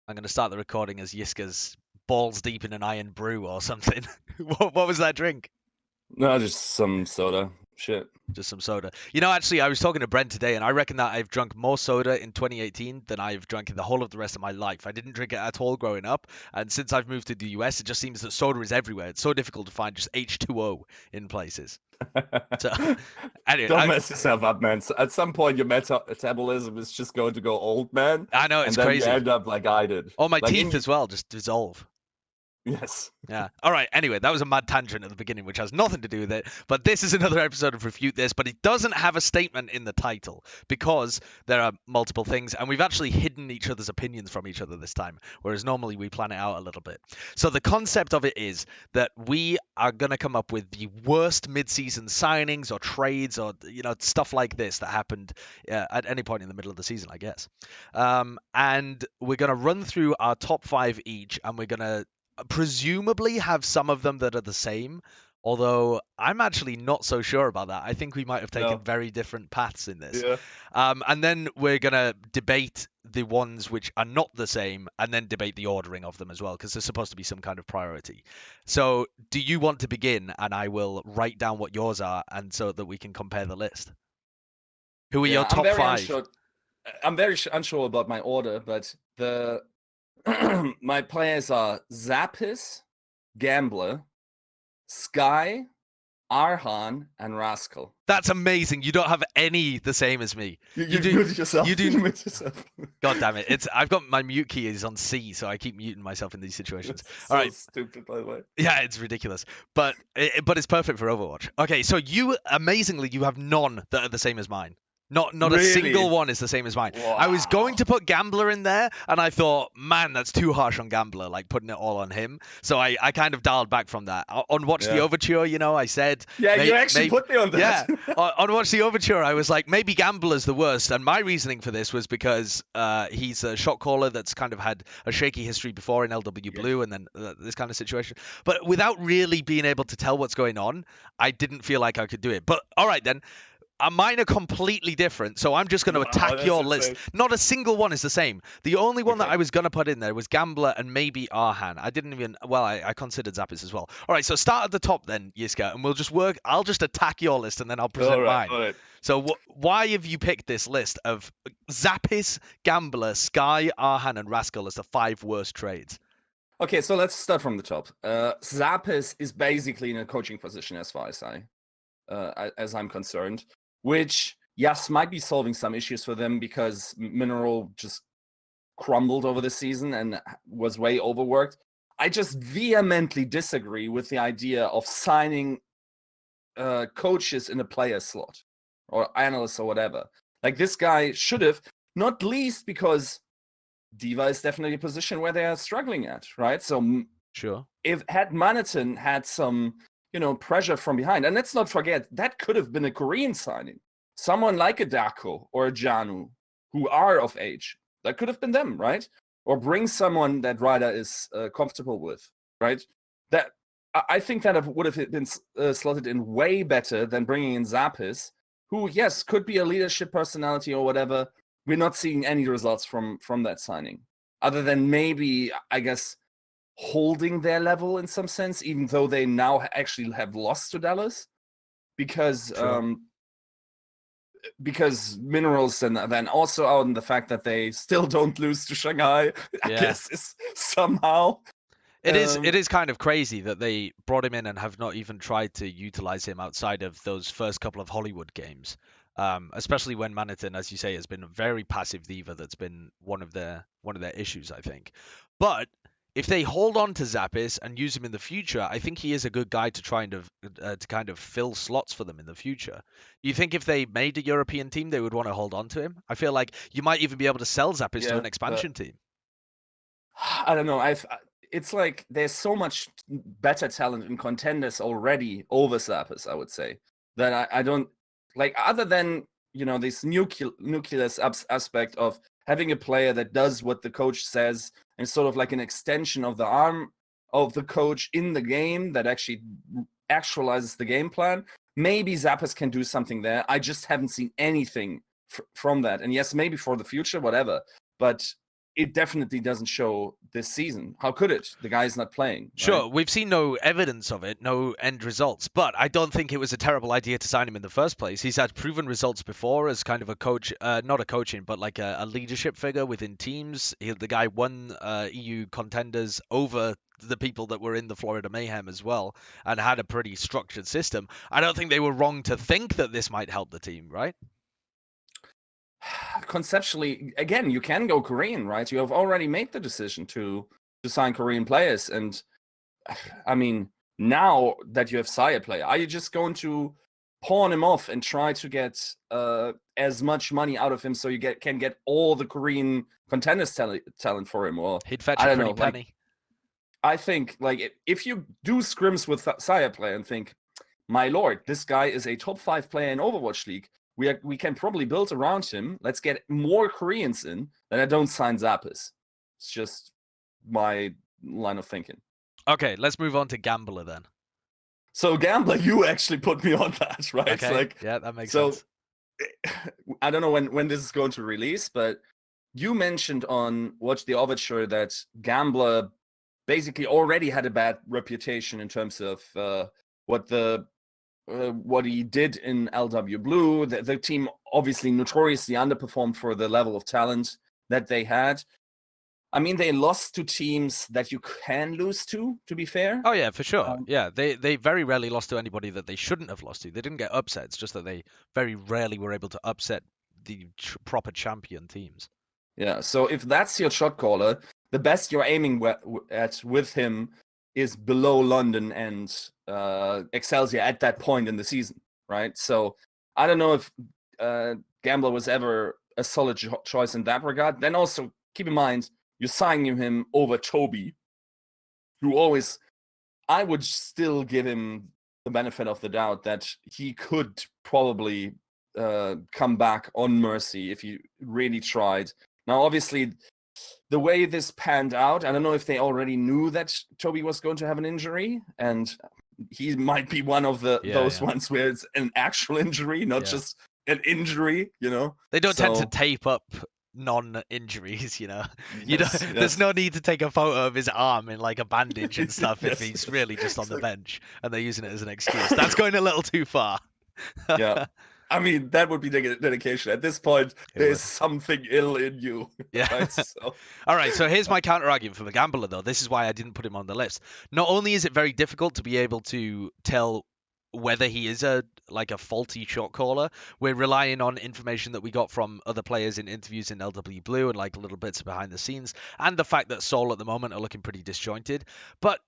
I'm going to start the recording as Yiska's balls deep in an iron brew or something. What was that drink? No, just some soda. Shit. Just some soda. Actually, I was talking to Brent today, and I reckon that I've drunk more soda in 2018 than I've drunk in the whole of the rest of my life. I didn't drink it at all growing up, and since I've moved to the US, it just seems that soda is everywhere. It's so difficult to find just H2O in places. So, anyway, Don't mess yourself up, man. So at some point, your metabolism is just going to go old, man. I know, and it's then crazy. you end up like I did. All my Like teeth as well just dissolve. Yes. Yeah. All right. Anyway, that was a mad tangent at the beginning, which has nothing to do with it. But this is another episode of Refute This, but it doesn't have a statement in the title because there are multiple things, and we've actually hidden each other's opinions from each other this time, whereas normally we plan it out a little bit. So the concept of it is that we are going to come up with the worst mid-season signings or trades or stuff like this that happened at any point in the middle of the season, I guess. And we're going to run through our top 5 each, and we're going to presumably have some of them that are the same, although I'm actually not so sure about that. I think we might have taken very different paths in this. Yeah. And then we're going to debate the ones which are not the same and then debate the ordering of them as well, because there's supposed to be some kind of priority. So do you want to begin, and I will write down what yours are, and so that we can compare the list? Who are your top 5? I'm very unsure about my order, but my players are Zappis, Gambler, Sky, Arhan, and Rascal. That's amazing. You don't have any the same as me. You muted yourself. You do. You muted yourself. God damn it! I've got my mute key is on C, so I keep muting myself in these situations. All right. Stupid, by the way. Yeah, it's ridiculous, but it's perfect for Overwatch. Okay, so you amazingly you have none that are the same as mine. Not really? A single one is the same as mine. Wow. I was going to put Gambler in there, and I thought, man, that's too harsh on Gambler, like putting it all on him. So I kind of dialed back from that. On Watch the Overture, I said... Yeah, you actually put me on that. Yeah, on Watch the Overture, I was like, maybe Gambler's the worst. And my reasoning for this was because he's a shot caller that's kind of had a shaky history before in LW Blue and then this kind of situation. But without really being able to tell what's going on, I didn't feel like I could do it. But all right, then. Mine are completely different, so I'm just going to attack your list. Not a single one is the same. The only one that I was going to put in there was Gambler and maybe Arhan. I didn't even... Well, I considered Zappis as well. All right, so start at the top then, Yiska, and we'll just work... I'll just attack your list, and then I'll present mine. All right. So why have you picked this list of Zappis, Gambler, Sky, Arhan, and Rascal as the 5 worst trades? Okay, so let's start from the top. Zappis is basically in a coaching position as far as I'm concerned. Which, yes, might be solving some issues for them because Mineral just crumbled over the season and was way overworked. I just vehemently disagree with the idea of signing coaches in a player slot or analysts or whatever. Like, this guy should have, not least because Diva is definitely a position where they are struggling at, right? So, sure. If Manhattan had some... pressure from behind. And let's not forget, that could have been a Korean signing. Someone like a Dako or a Janu, who are of age. That could have been them, right? Or bring someone that Ryder is comfortable with, right? That I think that would have been slotted in way better than bringing in Zappis, who, yes, could be a leadership personality or whatever. We're not seeing any results from that signing. Other than maybe, I guess, holding their level in some sense, even though they now actually have lost to Dallas, because Minerals and then also out in the fact that they still don't lose to Shanghai, I guess is somehow. It is kind of crazy that they brought him in and have not even tried to utilize him outside of those first couple of Hollywood games. Especially when Manhattan, as you say, has been a very passive diva. That's been one of their issues, I think. But if they hold on to Zappis and use him in the future, I think he is a good guy to try and to kind of fill slots for them in the future. Do you think if they made a European team, they would want to hold on to him? I feel like you might even be able to sell Zappis to an expansion team. I don't know. It's like there's so much better talent in contenders already over Zappis, I would say, that I don't like, other than this nucleus aspect of having a player that does what the coach says and sort of like an extension of the arm of the coach in the game that actually actualizes the game plan. Maybe Zappis can do something there. I just haven't seen anything from that. And yes, maybe for the future, whatever. But it definitely doesn't show this season. How could it? The guy's not playing. Sure, right? we've seen no evidence of it, no end results, but I don't think it was a terrible idea to sign him in the first place. He's had proven results before as kind of a coach, not a coaching, but like a leadership figure within teams. The guy won EU contenders over the people that were in the Florida Mayhem as well, and had a pretty structured system. I don't think they were wrong to think that this might help the team, right? Conceptually, again, you can go Korean, right? You have already made the decision to sign Korean players, and I mean, now that you have Saya play, are you just going to pawn him off and try to get as much money out of him so you can get all the Korean contenders talent for him? Or He'd fetch I a don't pretty know, penny. like, I think like if you do scrims with Saya play and think, my lord, this guy is a top 5 player in Overwatch League. We can probably build around him. Let's get more Koreans in. Then I don't sign Zappis. It's just my line of thinking. Okay, let's move on to Gambler then. So Gambler, you actually put me on that, right? Okay, Like, yeah, that makes so, sense. I don't know when this is going to release, but you mentioned on Watch the Overture that Gambler basically already had a bad reputation in terms of what he did in LW Blue. The team obviously notoriously underperformed for the level of talent that they had. I mean, they lost to teams that you can lose to be fair. Oh yeah, for sure. Yeah, they very rarely lost to anybody that they shouldn't have lost to. They didn't get upset. It's just that they very rarely were able to upset the proper champion teams. Yeah, so if that's your shot caller, the best you're aiming at with him is below London and Excelsior at that point in the season, right? So I don't know if Gambler was ever a solid choice in that regard. Then also keep in mind, you're signing him over Toby, who always, I would still give him the benefit of the doubt that he could probably come back on Mercy if he really tried. Now, obviously, the way this panned out, I don't know if they already knew that Toby was going to have an injury, and he might be one of those ones where it's an actual injury, not just an injury, you know? They don't tend to tape up non-injuries, you know. Yes. There's no need to take a photo of his arm in like a bandage and stuff if he's really just on the bench and they're using it as an excuse. That's going a little too far. Yeah. I mean, that would be dedication. At this point, there's something ill in you. Yeah. Right? So. All right. So here's my counter argument for the Gambler, though. This is why I didn't put him on the list. Not only is it very difficult to be able to tell whether he is a faulty shot caller, we're relying on information that we got from other players in interviews in LW Blue and like little bits behind the scenes, and the fact that Seoul at the moment are looking pretty disjointed. But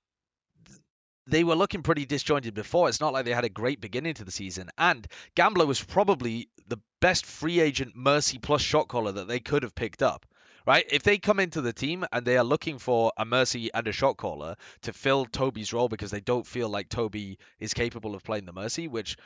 they were looking pretty disjointed before. It's not like they had a great beginning to the season. And Gambler was probably the best free agent Mercy plus shot caller that they could have picked up, right? If they come into the team and they are looking for a Mercy and a shot caller to fill Toby's role because they don't feel like Toby is capable of playing the Mercy, which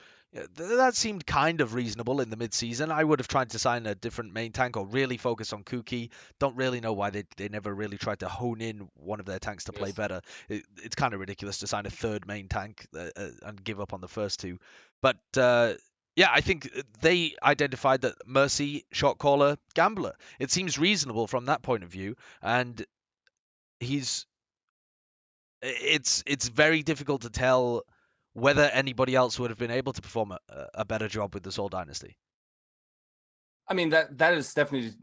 that seemed kind of reasonable in the mid-season. I would have tried to sign a different main tank or really focus on Kuki. Don't really know why they never really tried to hone in one of their tanks to play better. It's kind of ridiculous to sign a third main tank and give up on the first two. But yeah, I think they identified that Mercy, shot caller, Gambler. It seems reasonable from that point of view, and it's very difficult to tell whether anybody else would have been able to perform a better job with the Seoul Dynasty. I mean, that is definitely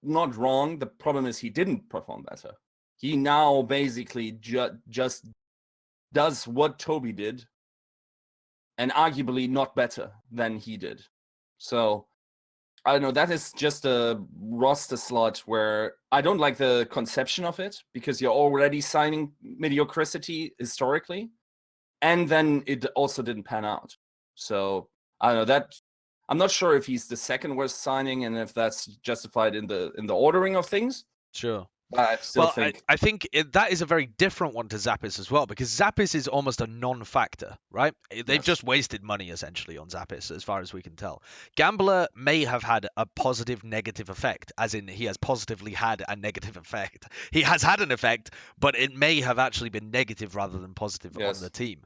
not wrong. The problem is he didn't perform better. He now basically just does what Toby did, and arguably not better than he did. So, I don't know, that is just a roster slot where I don't like the conception of it, because you're already signing mediocrity historically. And then it also didn't pan out. So I don't know, I'm not sure if he's the second worst signing and if that's justified in the ordering of things. Sure. I still Well, think I think that is a very different one to Zappis as well, because Zappis is almost a non-factor, right? They've yes. just wasted money essentially on Zappis, as far as we can tell. Gambler may have had a positive negative effect, as in he has positively had a negative effect. He has had an effect, but it may have actually been negative rather than positive on the Yes. team,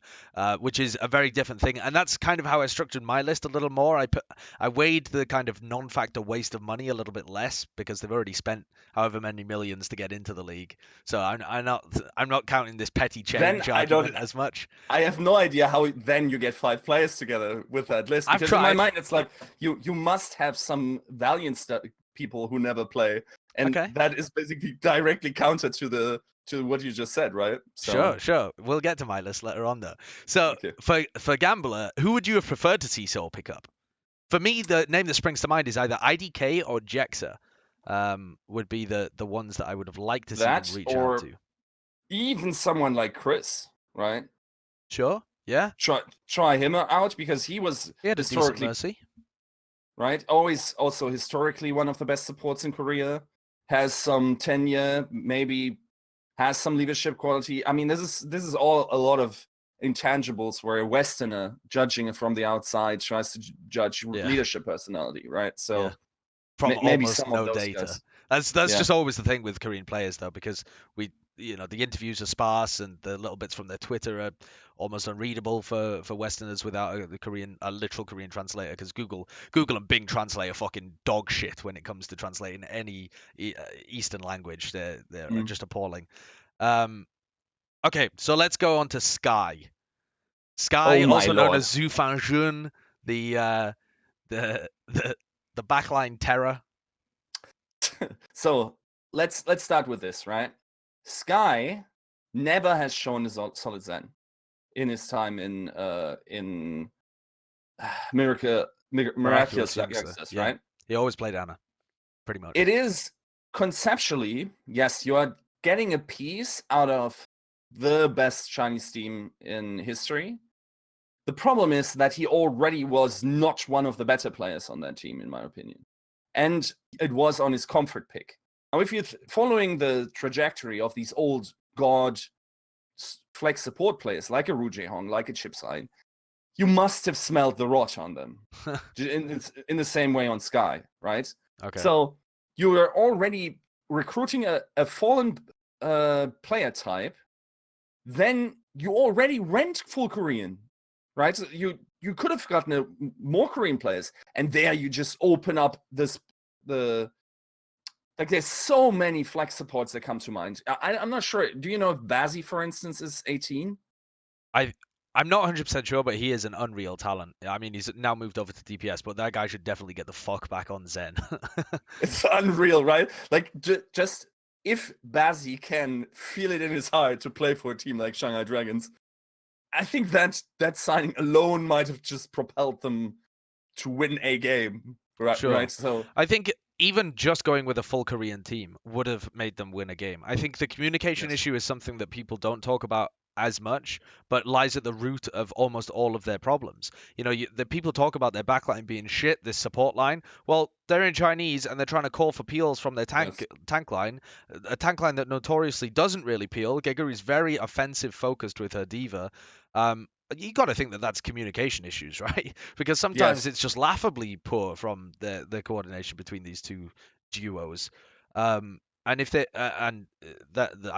which is a very different thing. And that's kind of how I structured my list a little more. I weighed the kind of non-factor waste of money a little bit less because they've already spent however many millions to get into the league. So I'm not counting this petty Then change I don't. argument as much. I have no idea how then you get 5 players together with that list, I've because in my tried. mind it's like you must have some Valiant people who never play, and Okay. that is basically directly counter to what you just said, right? So Sure. We'll get to my list later on though. So okay, for Gambler, who would you have preferred to see Seoul pick up? For me, the name that springs to mind is either IDK or Jexa. Would be the ones that I would have liked to see them that reach out or to. even someone like Chris, right? Sure. Yeah. Try him out, because he was He had a decent historically, mercy. right, always also historically one of the best supports in Korea, has some tenure, maybe has some leadership quality. I mean, this is all a lot of intangibles where a Westerner judging it from the outside tries to judge Yeah. leadership personality, right? So Yeah. From maybe almost some of no those data. guys. That's Yeah. just always the thing with Korean players though, because the interviews are sparse and the little bits from their Twitter are almost unreadable for Westerners without a literal Korean translator, because Google and Bing translate are fucking dog shit when it comes to translating any Eastern language. They're Mm. just appalling. Okay, so let's go on to Sky. Sky, Oh my also known lord. as Zhu Fanjun, the the backline terror. So let's start with this, right? Sky never has shown a solid Zen in his time in Miraculous Youngster. Youngsters, Yeah. right? He always played Anna, pretty much. It is conceptually, yes, you are getting a piece out of the best Chinese team in history. The problem is that he already was not one of the better players on that team, in my opinion. And it was on his comfort pick. Now, if you're following the trajectory of these old god flex support players like a Ru Jae-hong, like a Chip Sign, you must have smelled the rot on them in the same way on Sky, right? Okay. So you were already recruiting a fallen player type, then you already rent full Korean, right? So you could have gotten more Korean players, and there you just open up there's so many flex supports that come to mind. I'm not sure. Do you know if Bazzi, for instance, is 18? I'm not 100% sure, but he is an unreal talent. I mean, he's now moved over to DPS, but that guy should definitely get the fuck back on Zen. It's unreal, right? Like, just if Bazzi can feel it in his heart to play for a team like Shanghai Dragons, I think that signing alone might have just propelled them to win a game, right? Sure. Right. So I think even just going with a full Korean team would have made them win a game. I think the communication yes, issue is something that people don't talk about as much, but lies at the root of almost all of their problems. The people talk about their backline being shit, this support line. Well, they're in Chinese and they're trying to call for peels from their tank line, a tank line that notoriously doesn't really peel. Geguri is very offensive focused with her diva. You got to think that that's communication issues, right? Because sometimes yes, it's just laughably poor from the coordination between these two duos. And if they I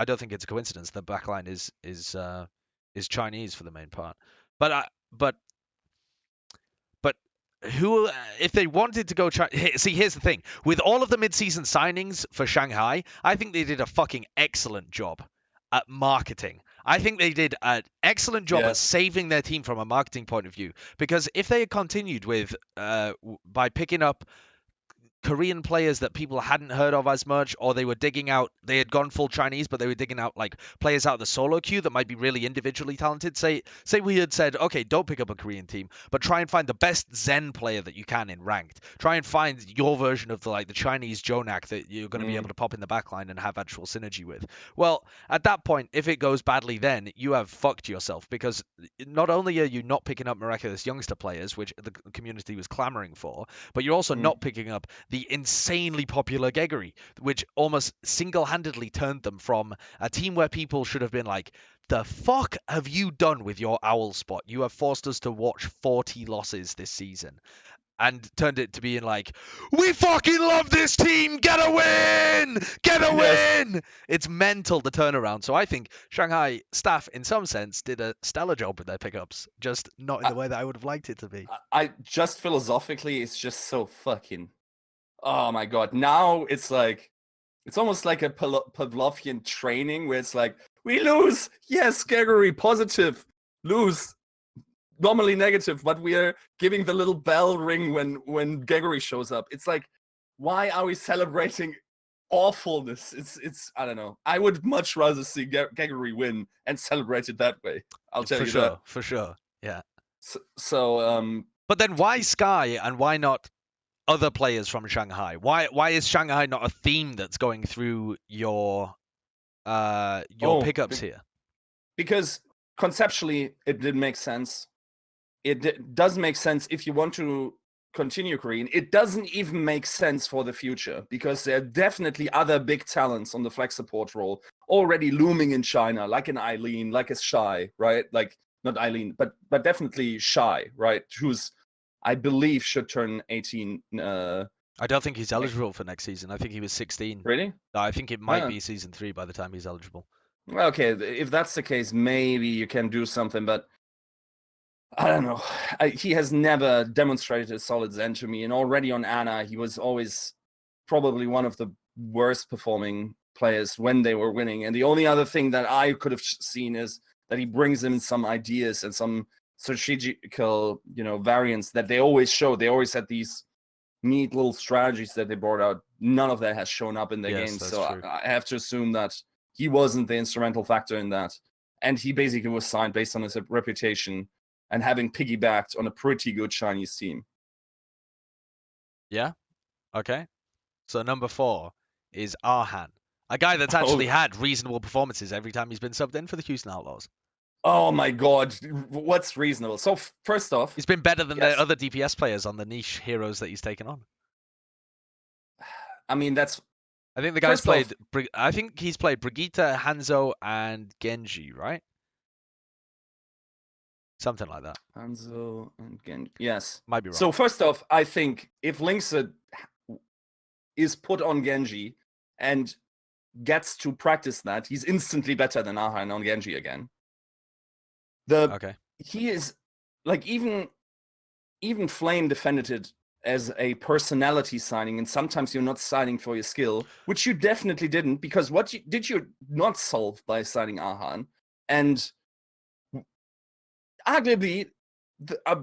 don't think it's a coincidence. The backline is Chinese for the main part. But who if they wanted to go see, here's the thing. With all of the mid-season signings for Shanghai, I think they did a fucking excellent job at marketing. I think they did an excellent job at yes, saving their team from a marketing point of view, because if they had continued with by picking up Korean players that people hadn't heard of as much, or they had gone full Chinese, but they were digging out like players out of the solo queue that might be really individually talented. Say we had said, okay, don't pick up a Korean team, but try and find the best Zen player that you can in ranked. Try and find your version of the Chinese Jonak that you're going to be able to pop in the backline and have actual synergy with. Well, at that point, if it goes badly, then you have fucked yourself, because not only are you not picking up miraculous youngster players, which the community was clamoring for, but you're also not picking up the insanely popular Geggery, which almost single-handedly turned them from a team where people should have been like, the fuck have you done with your owl spot? You have forced us to watch 40 losses this season. And turned it to being like, we fucking love this team! Get a win! Get a Yes. win! It's mental, the turnaround. So I think Shanghai staff, in some sense, did a stellar job with their pickups, just not in the way that I would have liked it to be. I just philosophically, it's just so fucking. Oh my god! Now it's like, it's almost like a Pavlovian training where it's like, we lose, yes, Gregory, positive, lose, normally negative, but we are giving the little bell ring when Gregory shows up. It's like, why are we celebrating awfulness? It's I don't know. I would much rather see Gregory win and celebrate it that way. I'll tell you that. For sure, yeah. So But then why Sky and why not other players from Shanghai? Why is Shanghai not a theme that's going through your pickups here? Because conceptually it did make sense. It does make sense if you want to continue Korean. It doesn't even make sense for the future because there are definitely other big talents on the flag support role already looming in China, like an Eileen, like a Shy, right? Like not Eileen, but definitely Shy, right? Who's, I believe, should turn 18. I don't think he's eligible for next season. I think he was 16. Really? I think it might be season 3 by the time he's eligible. Okay, if that's the case, maybe you can do something, but I don't know. He has never demonstrated a solid Zen to me, and already on Anna, he was always probably one of the worst performing players when they were winning. And the only other thing that I could have seen is that he brings in some ideas and some strategical, variants that they always show. They always had these neat little strategies that they brought out. None of that has shown up in the game, so I have to assume that he wasn't the instrumental factor in that. And he basically was signed based on his reputation and having piggybacked on a pretty good Chinese team. Yeah? Okay. So number 4 is Arhan, a guy that's actually had reasonable performances every time he's been subbed in for the Houston Outlaws. Oh my god, what's reasonable? So first off, he's been better than the other DPS players on the niche heroes that he's taken on. I mean, that's... I think the guy's played... I think he's played Brigitte, Hanzo, and Genji, right? Something like that. Hanzo and Genji. Yes. Might be wrong. So first off, I think if Linksa is put on Genji and gets to practice that, he's instantly better than Arhan on Genji again. He is like, even Flame defended it as a personality signing, and sometimes you're not signing for your skill, which you definitely didn't, because what did you not solve by signing Arhan? And arguably,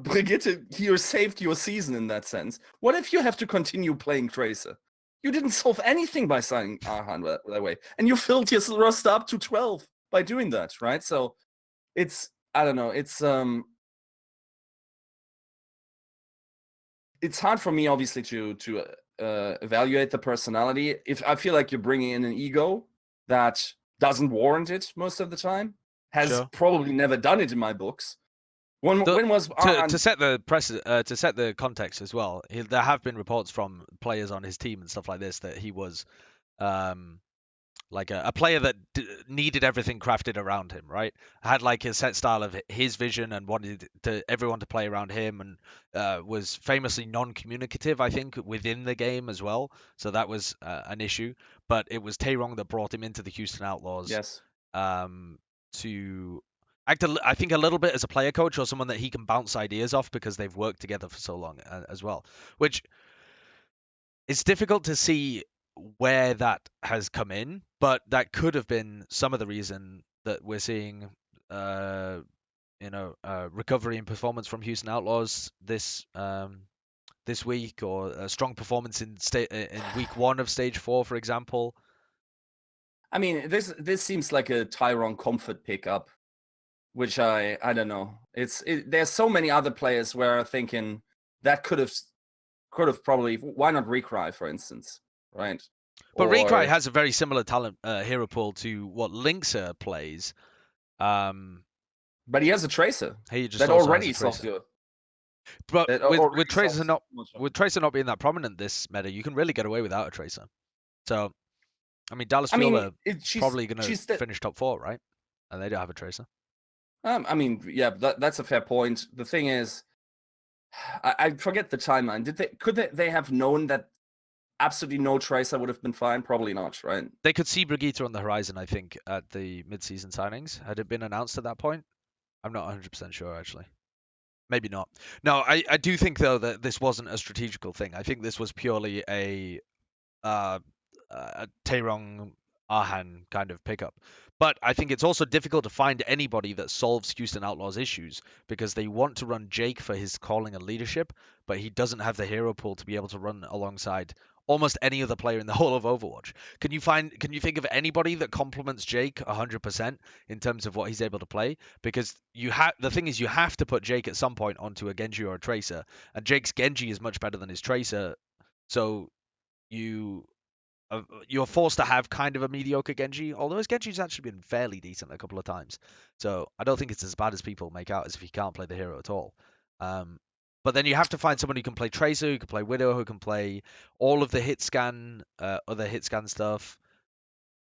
Brigitte here saved your season in that sense. What if you have to continue playing Tracer? You didn't solve anything by signing Arhan that way, and you filled your roster up to 12 by doing that, right? So it's, I don't know, it's hard for me, obviously, to evaluate the personality. If I feel like you're bringing in an ego that doesn't warrant it most of the time, has probably never done it in my books. When was to set the context as well? There have been reports from players on his team and stuff like this that he was like a player that needed everything crafted around him, right? Had like a set style of his vision and wanted everyone to play around him, and was famously non-communicative, I think, within the game as well. So that was an issue. But it was Taerong that brought him into the Houston Outlaws. Yes. To act, I think, a little bit as a player coach or someone that he can bounce ideas off because they've worked together for so long as well. Which it's difficult to see where that has come in, but that could have been some of the reason that we're seeing, recovery in performance from Houston Outlaws this week, or a strong performance in week 1 of stage 4, for example. I mean, this seems like a Taerong comfort pickup, which I don't know. There's so many other players where I'm thinking that could have probably, why not Recry, for instance, right? But Recry has a very similar talent hero pool to what Linksa plays. But he has a Tracer. He just that already solves you. But or with Tracer resolves not much of it. with Tracer not being that prominent this meta, you can really get away without a Tracer. So, I mean, Dallas I mean, Fuel are probably going to finish top 4, right? And they don't have a Tracer. I mean, yeah, that's a fair point. The thing is, I forget the timeline. Could they have known that absolutely no Tracer would have been fine? Probably not, right? They could see Brigitte on the horizon, I think, at the mid-season signings. Had it been announced at that point? I'm not 100% sure, actually. Maybe not. No, I do think, though, that this wasn't a strategical thing. I think this was purely a Taerong Ahan kind of pickup. But I think it's also difficult to find anybody that solves Houston Outlaws' issues because they want to run Jake for his calling and leadership, but he doesn't have the hero pool to be able to run alongside almost any other player in the whole of Overwatch. Can you think of anybody that complements Jake 100% in terms of what he's able to play? Because the thing is, you have to put Jake at some point onto a Genji or a Tracer, and Jake's Genji is much better than his Tracer, so you're forced to have kind of a mediocre Genji, although his Genji's actually been fairly decent a couple of times. So I don't think it's as bad as people make out as if he can't play the hero at all. But then you have to find someone who can play Tracer, who can play Widow, who can play all of the hit scan, other hit scan stuff,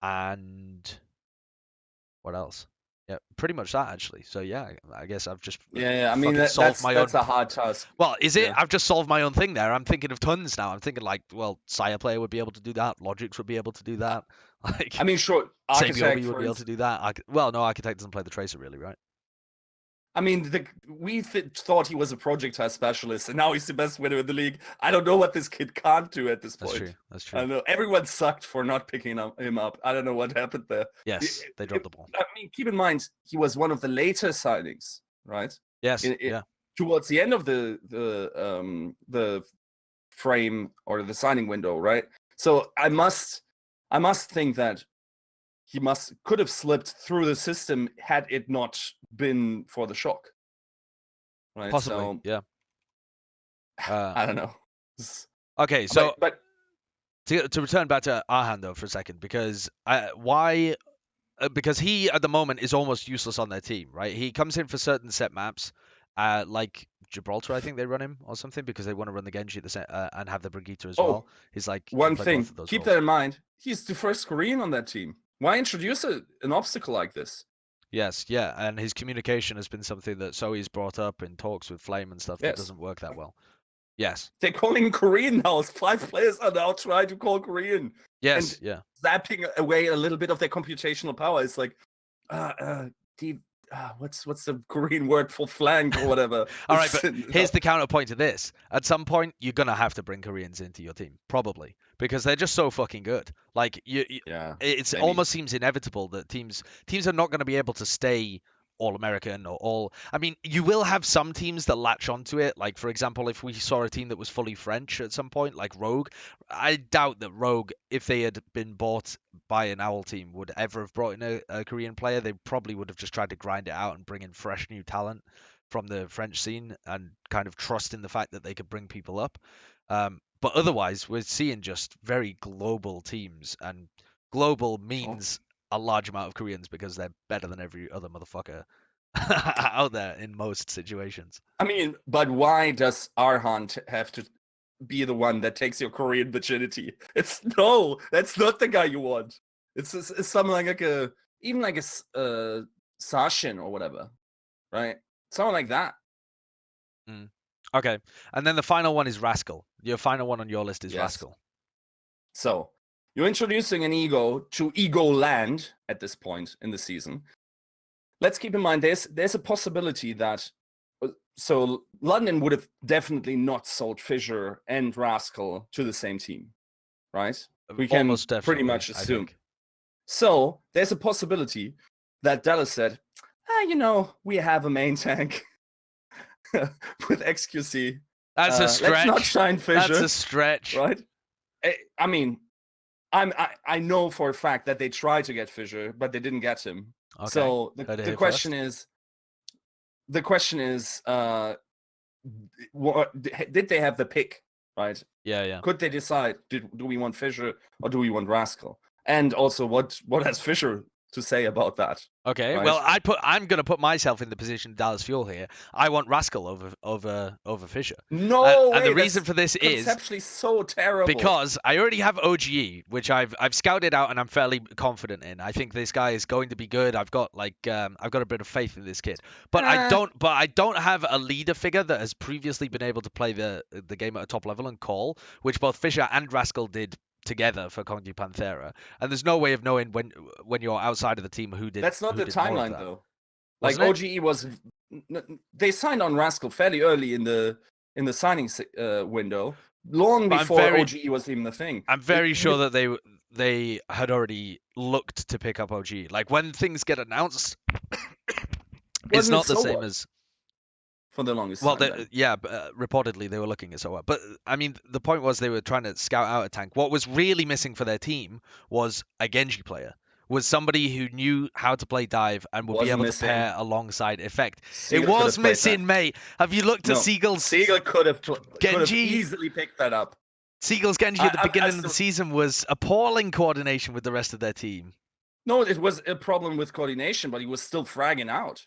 and what else? Yeah, pretty much that actually. So yeah, I guess I've just Yeah. I mean, solved my that's own. a hard task. Well, is it? Yeah. I've just solved my own thing there. I'm thinking of tons now. I'm thinking like, well, Sire Player would be able to do that. Logix would be able to do that. Like, I mean, sure, Saviobi Architect would be able to do that. Well, no, Architect doesn't play the Tracer really, right? I mean, we thought he was a projectile specialist, and now he's the best winner in the league. I don't know what this kid can't do at this point. That's true. That's true. I know everyone sucked for not picking him up. I don't know what happened there. Yes, they dropped the ball. I mean, keep in mind he was one of the later signings, right? Yes. Yeah. Towards the end of the frame or the signing window, right? So I must think that he could have slipped through the system had it not been for the shock. Right? Possibly. So, yeah. I don't know. Okay, so but to return back to Arhan though for a second, because why? Because he at the moment is almost useless on their team, right? He comes in for certain set maps, like Gibraltar, I think they run him or something because they want to run the Genji at the and have the Brigitte as well. He's like one thing. Keep that in mind. He's the first Korean on that team. Why introduce an obstacle like this? Yes, yeah, and his communication has been something that Zoe's brought up in talks with Flame and stuff that doesn't work that well. Yes. They're calling Korean now. 5 players are now trying to call Korean. Yes, and zapping away a little bit of their computational power. It's like, what's the Korean word for flank or whatever? All right, but here's the counterpoint to this. At some point, you're gonna have to bring Koreans into your team, probably, because they're just so fucking good. Like it almost seems inevitable that teams are not going to be able to stay all American or all. I mean, you will have some teams that latch onto it. Like, for example, if we saw a team that was fully French at some point, like Rogue, I doubt that Rogue, if they had been bought by an Owl team, would ever have brought in a Korean player. They probably would have just tried to grind it out and bring in fresh new talent from the French scene and kind of trust in the fact that they could bring people up. But otherwise, we're seeing just very global teams, and global means a large amount of Koreans because they're better than every other motherfucker out there in most situations. I mean, but why does Arhan have to be the one that takes your Korean virginity? That's not the guy you want. It's someone like a Sashin or whatever, right? Someone like that. Okay, and then the final one is Rascal. Your final one on your list is Rascal. So you're introducing an ego to Ego Land at this point in the season. Let's keep in mind there's a possibility that so London would have definitely not sold Fissure and Rascal to the same team, right? We can almost pretty much assume. So there's a possibility that Dallas said, we have a main tank with XQC. That's a stretch. Let's not shine Fissure. That's a stretch, right? I mean, I know for a fact that they tried to get Fissure, but they didn't get him. Okay. So the question is, did they have the pick, right? Yeah. Could they decide, do we want Fissure or do we want Rascal? And also, what has Fissure to say about that. Okay, Right? well, I'm gonna put myself in the position of Dallas Fuel here. I want Rascal over Fisher, No and the way. reason That's for this is conceptually so terrible. because I already have OGE, which I've scouted out and I'm fairly confident in. I think this guy is going to be good. I've got a bit of faith in this kid, but I Eh, don't have a leader figure that has previously been able to play the game at a top level and call, which both Fisher and Rascal did together for Congi Panthera. And there's no way of knowing when you're outside of the team who did that's not the more of timeline that. though. Like Wasn't it? OGE was, they signed on Rascal fairly early in the signing window, long But before OGE was even a thing. I'm very sure that they had already looked to pick up OG. Like when things get announced, it's Wasn't it not the so same what? as. For the longest Well, time. reportedly they were looking at Soa. But I mean, the point was they were trying to scout out a tank. What was really missing for their team was a Genji player. Was somebody who knew how to play dive and would be Wasn't able missing. to pair alongside Effect. Seagull It could was have played missing, that. mate. Have you looked at No, Seagull's Seagull could have Genji? easily picked that up. Seagull's Genji at the I beginning of the still- season was appalling coordination with the rest of their team. No, it was a problem with coordination, but he was still fragging out.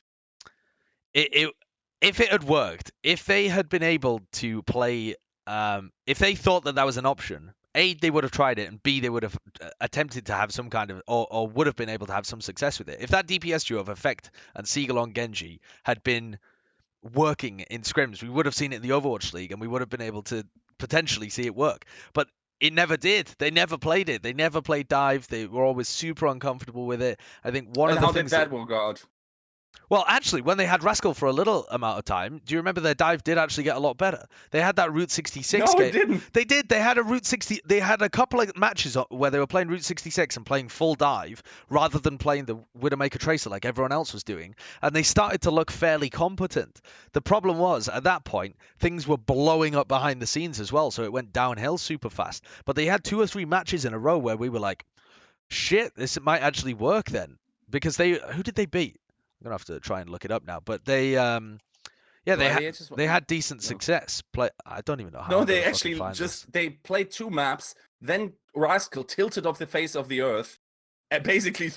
If it had worked, if they had been able to play, if they thought that was an option, A, they would have tried it, and B, they would have attempted to have some kind of, or would have been able to have some success with it. If that DPS duo of Effect and Seagull on Genji had been working in scrims, we would have seen it in the Overwatch League, and we would have been able to potentially see it work. But it never did. They never played it. They never played dive. They were always super uncomfortable with it. I think one And of the how things did that work out? well, actually, when they had Rascal for a little amount of time, do you remember their dive did actually get a lot better? They had that Route 66 No, game. it didn't. They did. They had a Route 60. They had a couple of matches where they were playing Route 66 and playing full dive rather than playing the Widowmaker Tracer like everyone else was doing. And they started to look fairly competent. The problem was, at that point, things were blowing up behind the scenes as well. So it went downhill super fast. But they had 2 or 3 matches in a row where we were like, shit, this might actually work then. Because who did they beat? I'm gonna have to try and look it up now, but they they had decent success. I don't even know how. No, they actually they played 2 maps, then Rascal tilted off the face of the earth and basically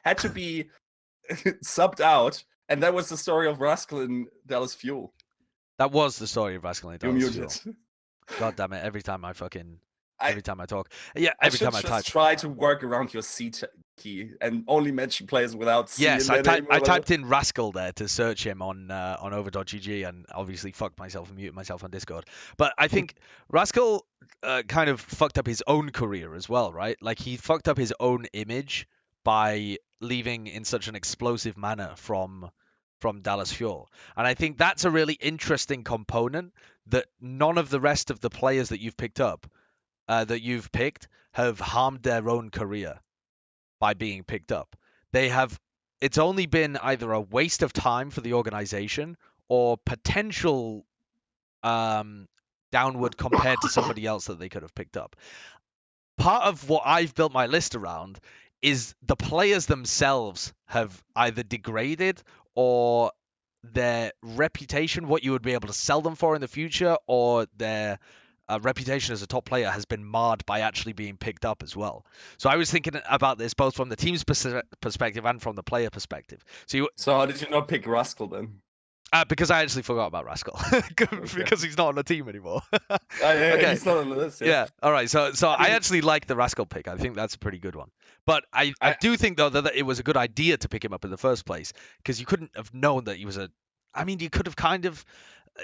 had to be subbed out, and that was the story of Rascal and Dallas Fuel. That was the story of Rascal and Dallas Fuel. Fuel. God damn it! Every time I talk, every time I type. Try to work around your C key and only mention players without C. Yes, I typed in Rascal there to search him on over.gg and obviously fucked myself and muted myself on Discord. But I think Rascal kind of fucked up his own career as well, right? Like he fucked up his own image by leaving in such an explosive manner from Dallas Fuel. And I think that's a really interesting component that none of the rest of the players that you've picked up have harmed their own career by being picked up. It's only been either a waste of time for the organization or potential downward compared to somebody else that they could have picked up. Part of what I've built my list around is the players themselves have either degraded or their reputation, what you would be able to sell them for in the future, or their reputation as a top player has been marred by actually being picked up as well. So I was thinking about this both from the team's perspective and from the player perspective. So how did you not pick Rascal then? Because I actually forgot about Rascal because he's not on the team anymore. Okay. He's not on the list. Yeah. All right. So I actually like the Rascal pick. I think that's a pretty good one. But I do think though that it was a good idea to pick him up in the first place because you couldn't have known that he was you could have kind of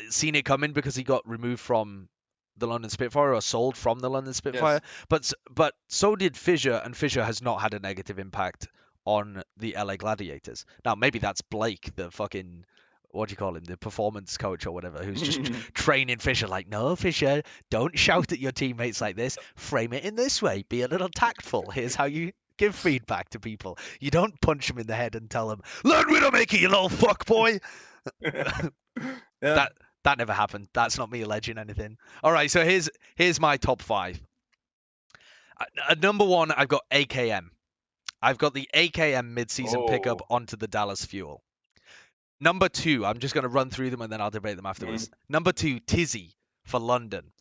seen it coming because he got removed from the London Spitfire or sold from the London Spitfire. Yes. But so did Fisher, and Fisher has not had a negative impact on the LA Gladiators. Now maybe that's Blake, the fucking what do you call him, the performance coach or whatever, who's just training Fisher like, no, Fisher, don't shout at your teammates like this. Frame it in this way. Be a little tactful. Here's how you give feedback to people. You don't punch them in the head and tell them, learn Widowmaker, you little fuck boy. Yeah. That never happened. That's not me alleging anything. All right, so here's my top 5. At number 1, I've got AKM. I've got the AKM mid-season pickup onto the Dallas Fuel. Number 2, I'm just going to run through them and then I'll debate them afterwards. Number 2, Tizi for London.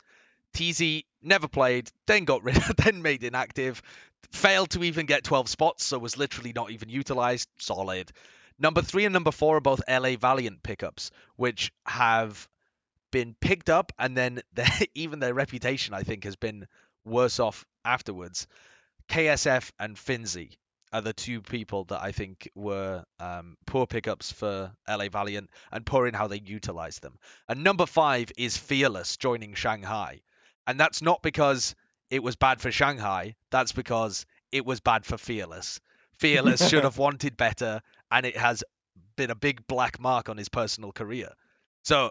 Tizi never played, then got rid of, then made inactive. failed to even get 12 spots, so was literally not even utilized. Solid. Number 3 and number 4 are both LA Valiant pickups, which have been picked up, and then even their reputation, I think, has been worse off afterwards. KSF and Finzi are the two people that I think were poor pickups for LA Valiant and poor in how they utilize them. And number 5 is Fearless joining Shanghai. And that's not because it was bad for Shanghai, that's because it was bad for Fearless. Fearless should have wanted better, and it has been a big black mark on his personal career. So,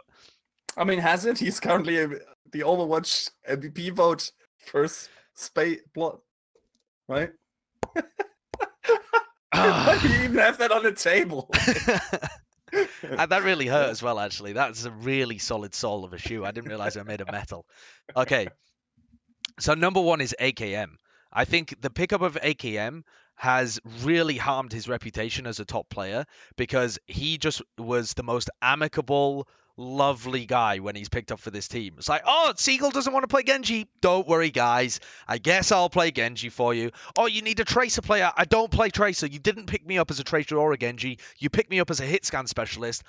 I mean, has it? He's currently the Overwatch MVP vote first plot, right? Why do you even have that on the table? That really hurt as well, actually. That's a really solid sole of a shoe. I didn't realize I made of metal. Okay. So number 1 is AKM. I think the pickup of AKM has really harmed his reputation as a top player because he just was the most amicable, lovely guy when he's picked up for this team. It's like, oh, Seagull doesn't want to play Genji. Don't worry, guys. I guess I'll play Genji for you. Oh, you need a Tracer player. I don't play Tracer. You didn't pick me up as a Tracer or a Genji. You picked me up as a hit scan specialist.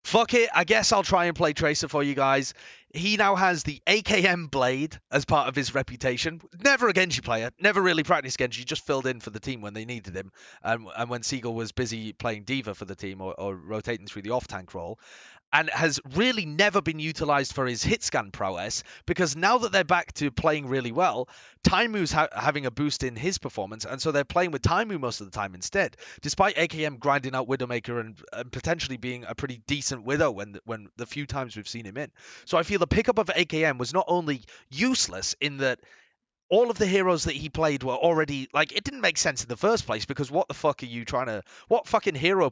Fuck it, I guess I'll try and play Tracer for you guys. He now has the AKM blade as part of his reputation. Never a Genji player, never really practiced Genji, just filled in for the team when they needed him. And when Seagull was busy playing Diva for the team or rotating through the off-tank role. And has really never been utilized for his hit scan prowess, because now that they're back to playing really well, Taimu's having a boost in his performance, and so they're playing with Taimu most of the time instead, despite AKM grinding out Widowmaker and potentially being a pretty decent Widow when the few times we've seen him in. So I feel the pickup of AKM was not only useless in that all of the heroes that he played were already, like, it didn't make sense in the first place, because what the fuck are you trying to, what fucking hero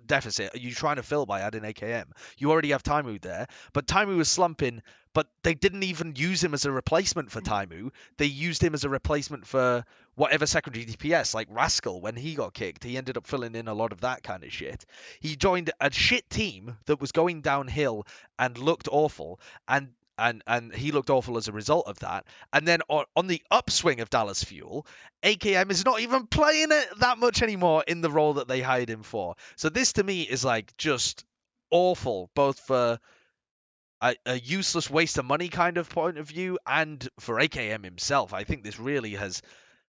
deficit are you trying to fill by adding AKM? You already have Taimu there, but Taimu was slumping, but they didn't even use him as a replacement for Taimu. They used him as a replacement for whatever secondary DPS, like Rascal. When he got kicked, he ended up filling in a lot of that kind of shit. He joined a shit team that was going downhill and looked awful, and he looked awful as a result of that. And then on the upswing of Dallas Fuel, AKM is not even playing it that much anymore in the role that they hired him for. So this to me is like just awful, both for a useless waste of money kind of point of view and for AKM himself. I think this really has,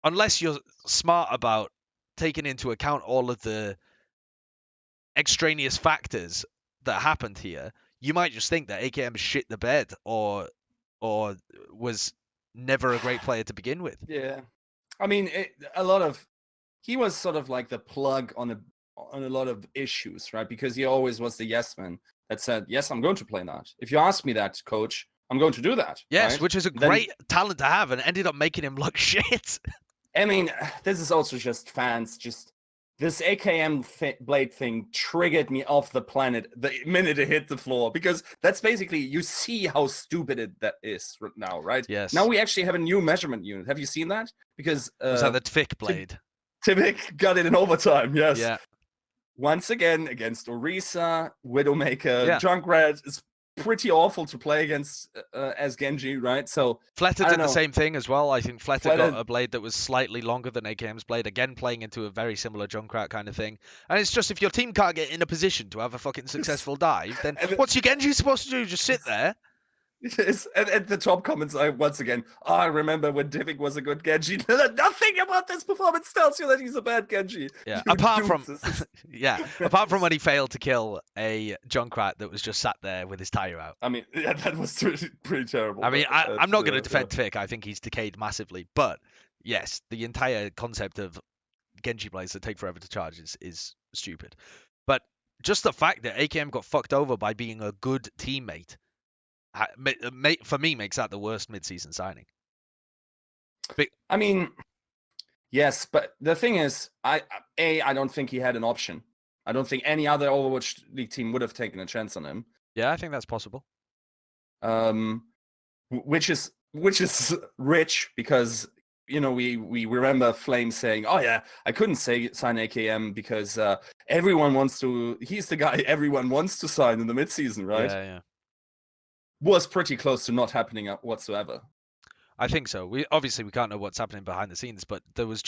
unless you're smart about taking into account all of the extraneous factors that happened here, you might just think that AKM shit the bed or was never a great player to begin with. Yeah, I mean, he was sort of like the plug on a lot of issues, right? Because he always was the yes man that said, yes, I'm going to play that. If you ask me that, coach, I'm going to do that. Yes, right? which is a great talent to have, and ended up making him look shit. I mean, this is also just fans this AKM blade thing triggered me off the planet the minute it hit the floor, because that's basically, you see how stupid that is now, right? Yes. Now we actually have a new measurement unit. Have you seen that? Because was that the Tvic blade? Tvic got it in overtime, yes. Yeah. Once again, against Orisa, Widowmaker, Junkrat is pretty awful to play against as Genji, right? So Fleta did the same thing as well. I think Fleta got a blade that was slightly longer than AKM's blade, again playing into a very similar Junkrat kind of thing. And it's just, if your team can't get in a position to have a fucking successful dive, then what's your Genji supposed to do? Just sit there? Yes, and the top comments are once again, I remember when Tvic was a good Genji. Nothing about this performance tells you that he's a bad Genji. Yeah, apart from when he failed to kill a Junkrat that was just sat there with his tire out. I mean, yeah, that was pretty terrible. I mean, I'm not going to defend Tvic. I think he's decayed massively. But yes, the entire concept of Genji blades that take forever to charge is stupid. But just the fact that AKM got fucked over by being a good teammate, for me, makes that the worst mid-season signing. I mean, yes, but the thing is, I don't think he had an option. I don't think any other Overwatch League team would have taken a chance on him. Yeah, I think that's possible. Which is rich, because we remember Flame saying, "Oh yeah, I couldn't sign AKM because everyone wants to. He's the guy everyone wants to sign in the midseason, right?" Yeah. Was pretty close to not happening whatsoever. I think so. We can't know what's happening behind the scenes, but there was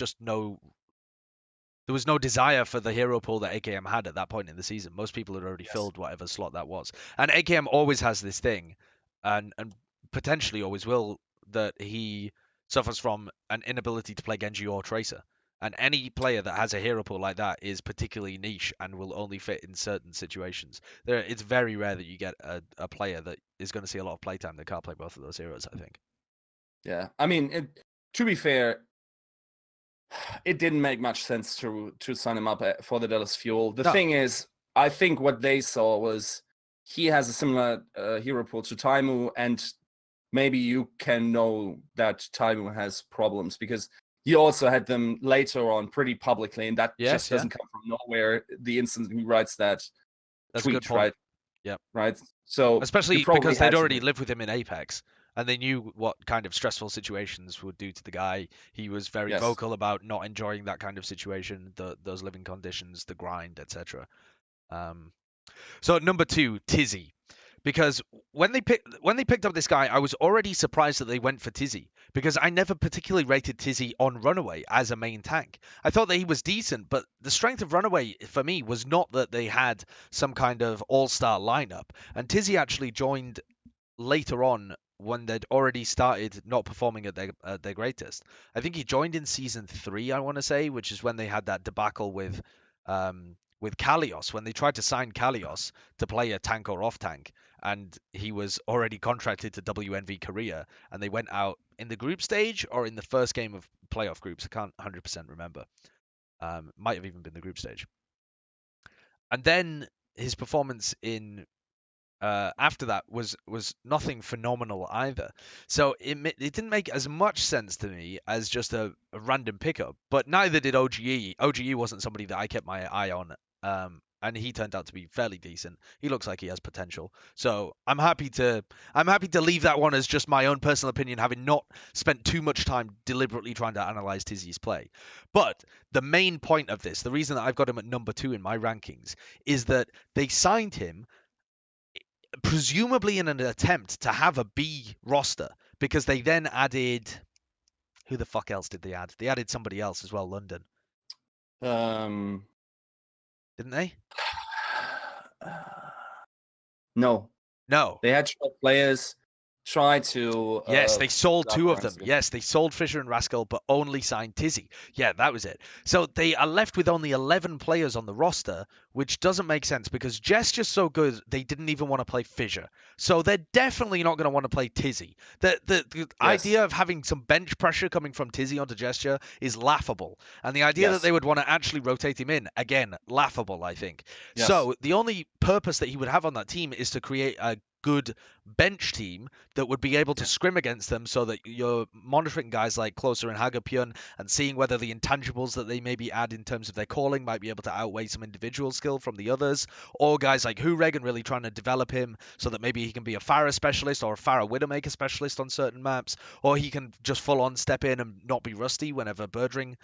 no desire for the hero pool that AKM had at that point in the season. Most people had already Yes. filled whatever slot that was. And AKM always has this thing, and potentially always will, that he suffers from an inability to play Genji or Tracer. And any player that has a hero pool like that is particularly niche and will only fit in certain situations. It's very rare that you get a player that is going to see a lot of playtime that can't play both of those heroes, I think. Yeah, I mean, to be fair, it didn't make much sense to sign him up for the Dallas Fuel. The thing is, I think what they saw was he has a similar hero pool to Taimu, and maybe you can know that Taimu has problems because he also had them later on pretty publicly, and that just doesn't come from nowhere. The instant he writes that That's tweet, a good point. right? Yeah. Right. So especially because they'd already lived with him in Apex, and they knew what kind of stressful situations would do to the guy. He was very vocal about not enjoying that kind of situation, those living conditions, the grind, etc. So at number 2, Tizi. Because when they picked up this guy, I was already surprised that they went for Tizi, because I never particularly rated Tizi on Runaway as a main tank. I thought that he was decent, but the strength of Runaway for me was not that they had some kind of all-star lineup. And Tizi actually joined later on when they'd already started not performing at their greatest. I think he joined in season 3, I want to say, which is when they had that debacle with Kalios, when they tried to sign Kalios to play a tank or off tank, and he was already contracted to WNV Korea, and they went out in the group stage or in the first game of playoff groups. I can't 100% remember. Might have even been the group stage. And then his performance in after that was nothing phenomenal either. So it didn't make as much sense to me as just a random pickup. But neither did OGE. OGE wasn't somebody that I kept my eye on. And he turned out to be fairly decent. He looks like he has potential. So I'm happy to leave that one as just my own personal opinion, having not spent too much time deliberately trying to analyze Tizi's play. But the main point of this, the reason that I've got him at number 2 in my rankings, is that they signed him presumably in an attempt to have a B roster, because they then added, who the fuck else did they add? They added somebody else as well, London. Didn't they? No. They had 12 players try to. Yes, they sold 2 of them. Yes, they sold Fisher and Rascal, but only signed Tizi. Yeah, that was it. So they are left with only 11 players on the roster, which doesn't make sense because Gesture's so good they didn't even want to play Fisher. So they're definitely not going to want to play Tizi. The idea of having some bench pressure coming from Tizi onto Gesture is laughable. And the idea that they would want to actually rotate him in, again, laughable, I think. Yes. So the only purpose that he would have on that team is to create a good bench team that would be able to scrim against them, so that you're monitoring guys like Closer and Hagapyun and seeing whether the intangibles that they maybe add in terms of their calling might be able to outweigh some individual skill from the others, or guys like Hureg and really trying to develop him so that maybe he can be a Pharah specialist or a Pharah Widowmaker specialist on certain maps, or he can just full on step in and not be rusty whenever Birdring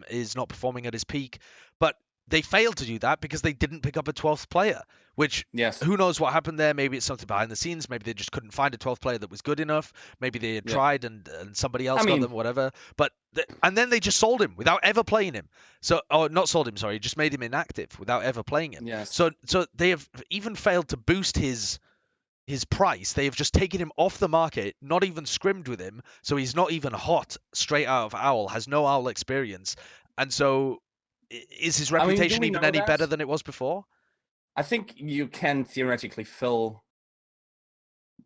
is not performing at his peak. But they failed to do that because they didn't pick up a 12th player, which who knows what happened there. Maybe it's something behind the scenes. Maybe they just couldn't find a 12th player that was good enough. Maybe they had tried and somebody else got them, whatever. But and then they just sold him without ever playing him. So, or not sold him, sorry, just made him inactive without ever playing him. Yes. So they have even failed to boost his price. They have just taken him off the market, not even scrimmed with him. So he's not even hot straight out of Owl, has no Owl experience. And so is his reputation even any better than it was before? I think you can theoretically fill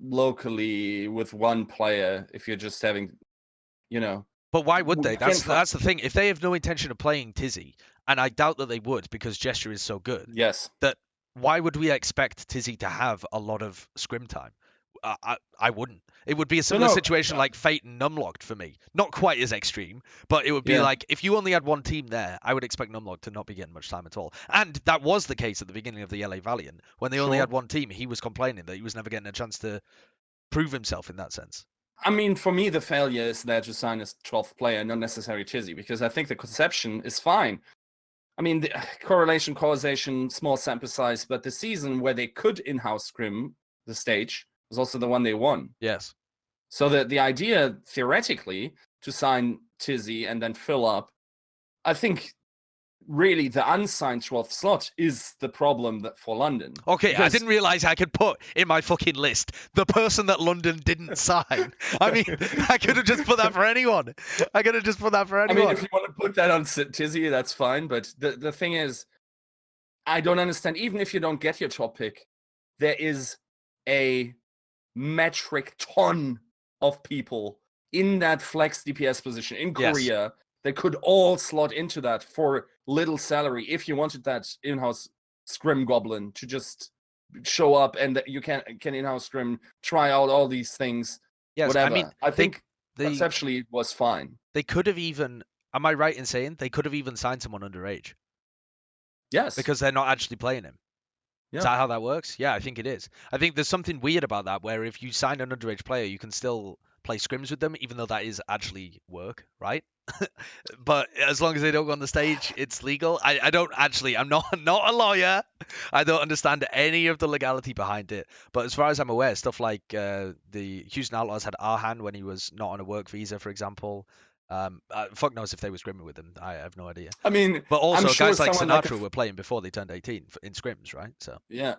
locally with one player if you're just having, But why would they? That's the thing. If they have no intention of playing Tizi, and I doubt that they would because Gesture is so good. Yes. That why would we expect Tizi to have a lot of scrim time? I wouldn't. It would be a similar situation like Fate and Numlocked for me. Not quite as extreme, but it would be like if you only had one team there, I would expect Numlocked to not be getting much time at all. And that was the case at the beginning of the LA Valiant. When they only had one team, he was complaining that he was never getting a chance to prove himself in that sense. I mean, for me, the failure is that you sign as 12th player, not necessarily Tizi, because I think the conception is fine. I mean, the correlation, causation, small sample size, but the season where they could in-house scrim the stage was also the one they won. Yes. So the idea, theoretically, to sign Tizi and then fill up, I think really the unsigned 12th slot is the problem for London. Okay, I Because- didn't realize I could put in my fucking list the person that London didn't sign. I mean, I could have just put that for anyone. I could have just put that for I anyone. mean, if you want to put that on Tizi, that's fine. But the thing is, I don't understand. Even if you don't get your top pick, there is a metric ton of people in that flex DPS position in Yes. Korea that could all slot into that for little salary if you wanted that in-house scrim goblin to just show up and that you can in-house scrim, try out all these things, Yes, whatever. I mean, I think they conceptually it was fine. they could have even. Am I right in saying they could have even signed someone underage Yes. because they're not actually playing him? Yeah. Is that how that works? Yeah, I think it is. I think there's something weird about that where if you sign an underage player, you can still play scrims with them, even though that is actually work, right? But as long as they don't go on the stage, it's legal. I don't actually. I'm not a lawyer. I don't understand any of the legality behind it. But as far as I'm aware, stuff like the Houston Outlaws had Arhan when he was not on a work visa, for example. Fuck knows if they were scrimming with him. I have no idea. I mean, But also, I'm sure guys like someone Sinatra were playing before they turned 18 in scrims, right? So yeah.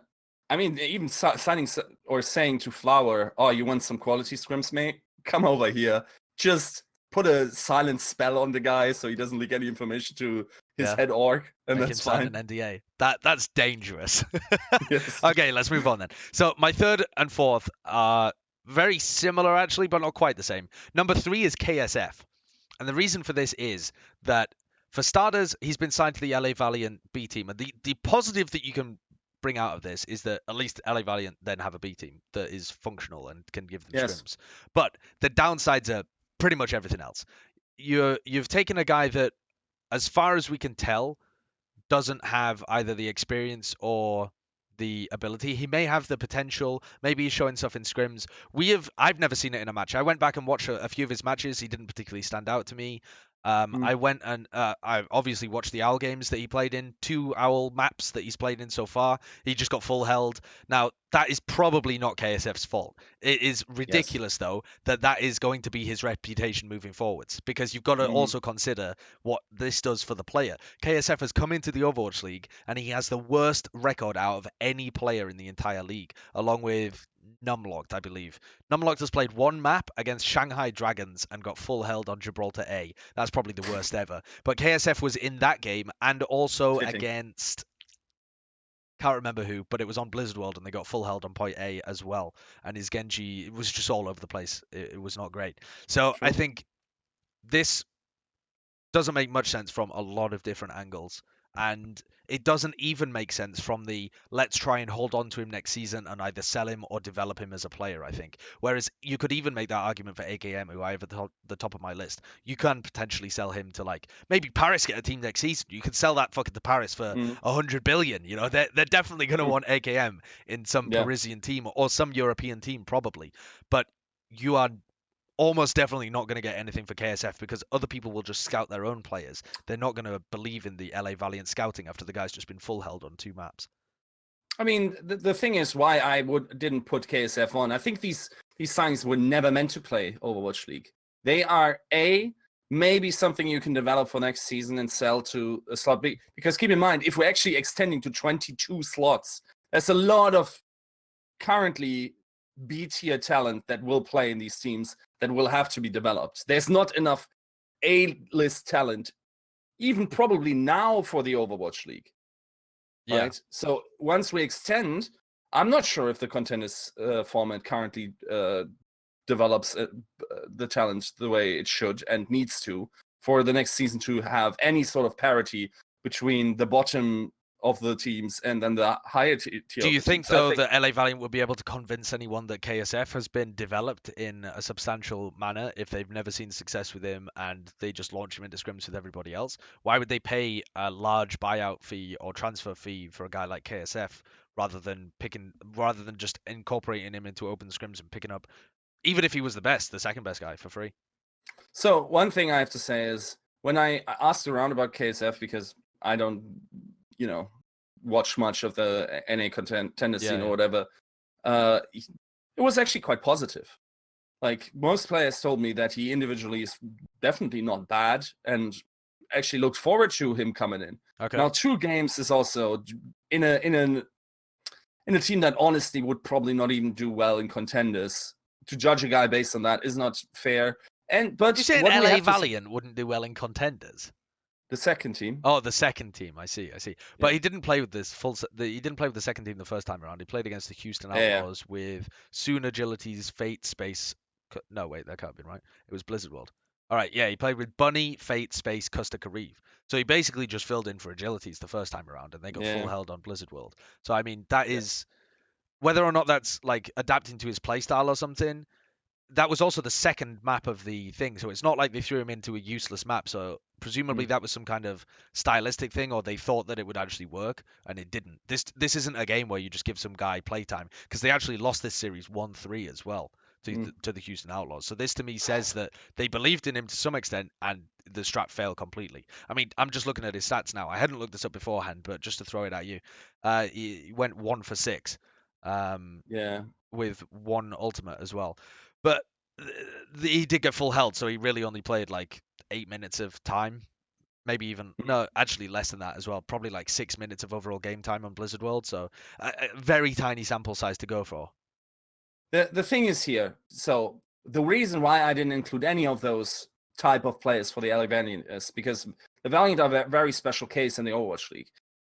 I mean, even signing or saying to Flower, "Oh, you want some quality scrims, mate? Come over here. Just put a silent spell on the guy so he doesn't leak any information to his Yeah. head orc, and make him that's sign fine." an NDA. That's dangerous. Yes. Okay, let's move on then. So my third and fourth are very similar actually, but not quite the same. Number 3 is KSF. And the reason for this is that, for starters, he's been signed to the LA Valiant B team. And the positive that you can bring out of this is that at least LA Valiant then have a B team that is functional and can give them Yes. scrims. But the downsides are pretty much everything else. You've taken a guy that, as far as we can tell, doesn't have either the experience or the ability. He may have the potential. Maybe he's showing stuff in scrims. I've never seen it in a match. I went back and watched a few of his matches. He didn't particularly stand out to me. I went and I obviously watched the Owl games that he played in, 2 Owl maps that he's played in so far. He just got full held. Now, that is probably not KSF's fault. It is ridiculous, though, that is going to be his reputation moving forwards, because you've got to also consider what this does for the player. KSF has come into the Overwatch League, and he has the worst record out of any player in the entire league, along with Numlocked, I believe. Numlocked has played 1 map against Shanghai Dragons and got full held on Gibraltar A. That's probably the worst ever. But KSF was in that game and also against... Can't remember who, but it was on Blizzard World and they got full held on point A as well. And his Genji was just all over the place. It was not great. So Sure. I think this doesn't make much sense from a lot of different angles. And it doesn't even make sense from the let's try and hold on to him next season and either sell him or develop him as a player, I think. Whereas you could even make that argument for AKM, who I have at the top of my list. You can potentially sell him to, like, maybe Paris get a team next season. You could sell that fucker to Paris for 100 billion. You know, they're definitely going to want AKM in some Parisian team or some European team, probably. But you are almost definitely not going to get anything for KSF because other people will just scout their own players. They're not going to believe in the LA Valiant scouting after the guy's just been full held on 2 maps. I mean, the thing is why I didn't put KSF on. I think these signings were never meant to play Overwatch League. They are maybe something you can develop for next season and sell to a slot B. Because keep in mind, if we're actually extending to 22 slots, there's a lot of currently B-tier talent that will play in these teams that will have to be developed. There's not enough A-list talent, even probably now, for the Overwatch League. Yeah. Right? So once we extend, I'm not sure if the contenders format currently develops the talent the way it should and needs to for the next season to have any sort of parity between the bottom of the teams and then the higher tier. Do you think, though, that LA Valiant will be able to convince anyone that KSF has been developed in a substantial manner if they've never seen success with him and they just launch him into scrims with everybody else? Why would they pay a large buyout fee or transfer fee for a guy like KSF rather than just incorporating him into open scrims and picking up, even if he was the second best guy, for free? So one thing I have to say is when I asked around about KSF, because I don't, watch much of the NA contender scene or whatever, it was actually quite positive. Like most players told me that he individually is definitely not bad and actually looked forward to him coming in. Okay. Now 2 games is also in a team that honestly would probably not even do well in contenders. To judge a guy based on that is not fair. But You saying what we LA have to say, Valiant wouldn't do well in contenders? the second team. Oh, the second team. I see. But Yeah. he didn't play with he didn't play with the second team the first time around. He played against the Houston Yeah. Outlaws with Soon Agility's Fate Space. No, wait, that can't have been right. It was Blizzard World. All right, yeah, he played with Bunny, Fate, Space, Custa Kariv. So he basically just filled in for Agilities the first time around, and they got full Yeah. held on Blizzard World. So I mean, that Yeah. is whether or not that's like adapting to his playstyle or something. That was also the second map of the thing, so it's not like they threw him into a useless map. So presumably that was some kind of stylistic thing, or they thought that it would actually work, and it didn't. This isn't a game where you just give some guy playtime, because they actually lost this series 1-3 as well to the Houston Outlaws. So this to me says that they believed in him to some extent, and the strat failed completely. I mean, I'm just looking at his stats now. I hadn't looked this up beforehand, but just to throw it at you, he went 1 for 6. Yeah. With 1 ultimate as well. But he did get full health, so he really only played like 8 minutes of time. Maybe even, no, actually less than that as well. Probably like 6 minutes of overall game time on Blizzard World. So a very tiny sample size to go for. The thing is here, so the reason why I didn't include any of those type of players for the LA Valiant is because the Valiant are a very special case in the Overwatch League.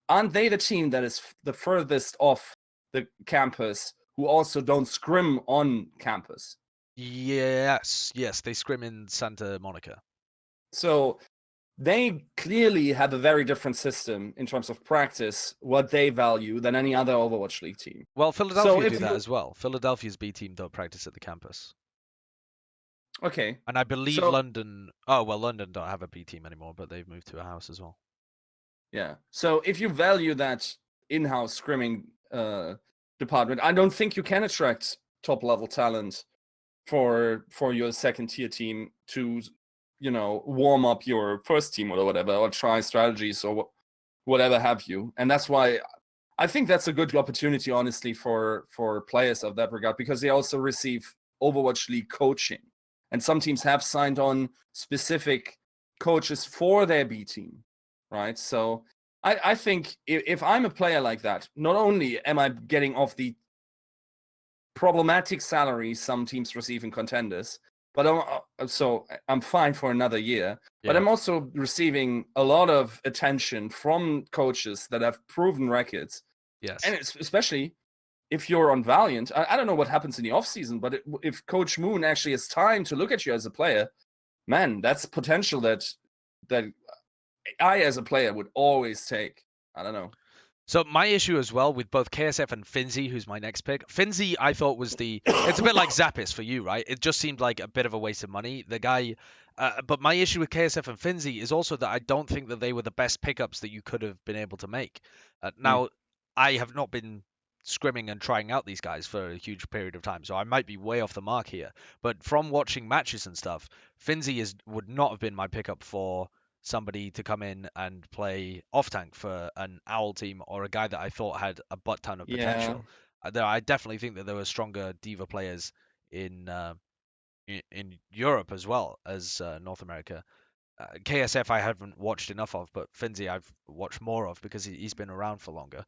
Aren't they the team that is the furthest off the campus who also don't scrim on campus? Yes, they scrim in Santa Monica. So they clearly have a very different system in terms of practice, what they value, than any other Overwatch League team. Well, Philadelphia do that as well. Philadelphia's B team don't practice at the campus. Okay. And I believe London... Oh, well, London don't have a B team anymore, but they've moved to a house as well. Yeah. So if you value that in-house scrimming department, I don't think you can attract top-level talent for your second-tier team to, warm up your first team or whatever, or try strategies or whatever have you. And that's why I think that's a good opportunity, honestly, for players of that regard, because they also receive Overwatch League coaching. And some teams have signed on specific coaches for their B team, right? So I think if I'm a player like that, not only am I getting off the problematic salaries some teams receive in contenders, but I'm fine for another year. Yeah. But I'm also receiving a lot of attention from coaches that have proven records. Yes. And especially if you're on Valiant, I don't know what happens in the offseason, but if Coach Moon actually has time to look at you as a player, man, that's potential that I, as a player, would always take. I don't know. So my issue as well with both KSF and Finzi, who's my next pick. Finzi, I thought was it's a bit like Zappis for you, right? It just seemed like a bit of a waste of money. The guy, but my issue with KSF and Finzi is also that I don't think that they were the best pickups that you could have been able to make. Now, I have not been scrimming and trying out these guys for a huge period of time, so I might be way off the mark here. But from watching matches and stuff, Finzi would not have been my pickup for somebody to come in and play off tank for an Owl team, or a guy that I thought had a butt ton of potential. I definitely think that there were stronger Diva players in Europe as well as North America. KSF I haven't watched enough of, but Finzi I've watched more of because he's been around for longer.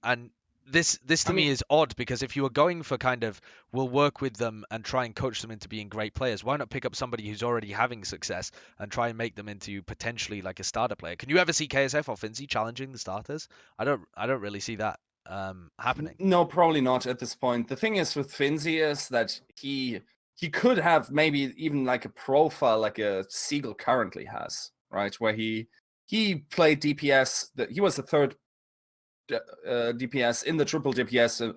And this to me is odd, because if you were going for kind of, we'll work with them and try and coach them into being great players, why not pick up somebody who's already having success and try and make them into potentially like a starter player? Can you ever see KSF or Finzi challenging the starters? I don't really see that happening. No, probably not at this point. The thing is with Finzi is that he could have maybe even like a profile like a Siegel currently has, right? Where he played DPS. He was the third DPS in the triple DPS,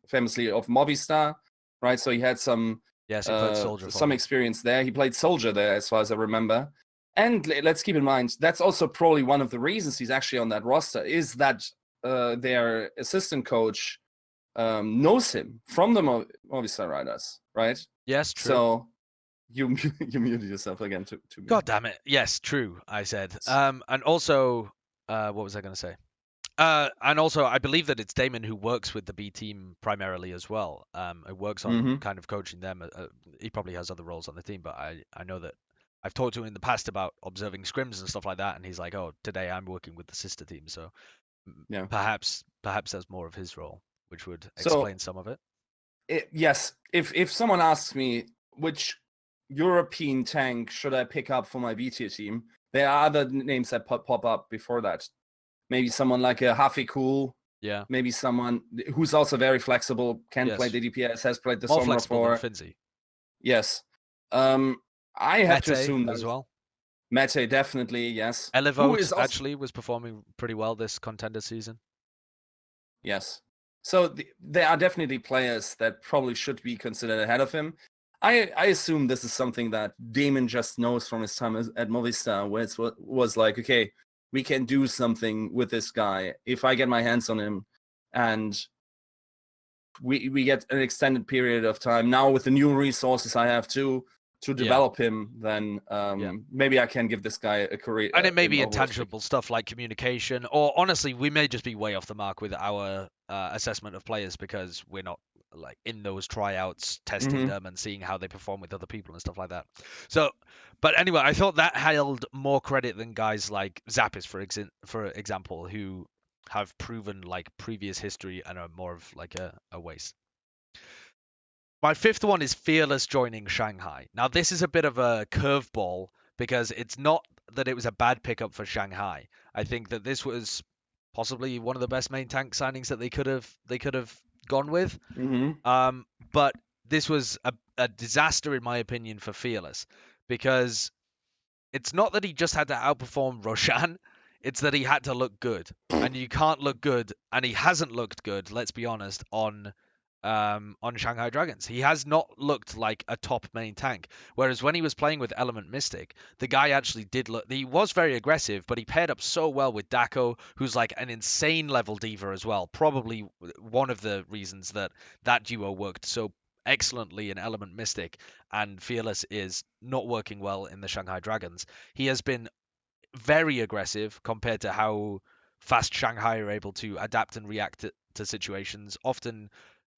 famously of Movistar, right? So he had some experience there. He played Soldier there, as far as I remember. And let's keep in mind, that's also probably one of the reasons he's actually on that roster, is that their assistant coach knows him from the Movistar Riders, right? Yes, true. So you muted yourself again to me. God damn it. Yes, true, I said. And also, what was I going to say? And also, I believe that it's Damon who works with the B team primarily as well. Who works on Mm-hmm. kind of coaching them. He probably has other roles on the team, but I know that I've talked to him in the past about observing scrims and stuff like that, and he's like, "Oh, today I'm working with the sister team." So Yeah. perhaps that's more of his role, which would So explain some of it. yes, if someone asks me which European tank should I pick up for my B tier team, there are other names that pop up before that. Maybe someone like a Hafi Cool. Yeah. Maybe someone who's also very flexible, can play Yes. the DPS, has played the More Sombra flexible than for. Finzi. Yes. I have to Mete assume as that well. Mete, definitely, yes. Who Elevote is also, actually was performing pretty well this contender season. yes. So there are definitely players that probably should be considered ahead of him. I assume this is something that Damon just knows from his time at Movistar, where it was like, okay, we can do something with this guy if I get my hands on him, and we get an extended period of time now with the new resources I have to develop him. Then maybe I can give this guy a career. And it may in be Overwatch intangible stuff like communication, or honestly, we may just be way off the mark with our assessment of players because we're not like in those tryouts, testing Mhm. them and seeing how they perform with other people and stuff like that. So, but anyway, I thought that held more credit than guys like Zappis, for example, who have proven like previous history and are more of like a waste. My fifth one is Fearless joining Shanghai. Now, this is a bit of a curveball because it's not that it was a bad pickup for Shanghai. I think that this was possibly one of the best main tank signings that they could have gone with. Mhm. But this was a disaster in my opinion for Fearless because it's not that he just had to outperform Roshan, it's that he had to look good. And you can't look good, and he hasn't looked good, let's be honest, on Shanghai Dragons. He has not looked like a top main tank. Whereas when he was playing with Element Mystic, the guy actually did look. He was very aggressive, but he paired up so well with Dako, who's like an insane level diva as well. Probably one of the reasons that that duo worked so excellently in Element Mystic and Fearless is not working well in the Shanghai Dragons. He has been very aggressive compared to how fast Shanghai are able to adapt and react to situations. Often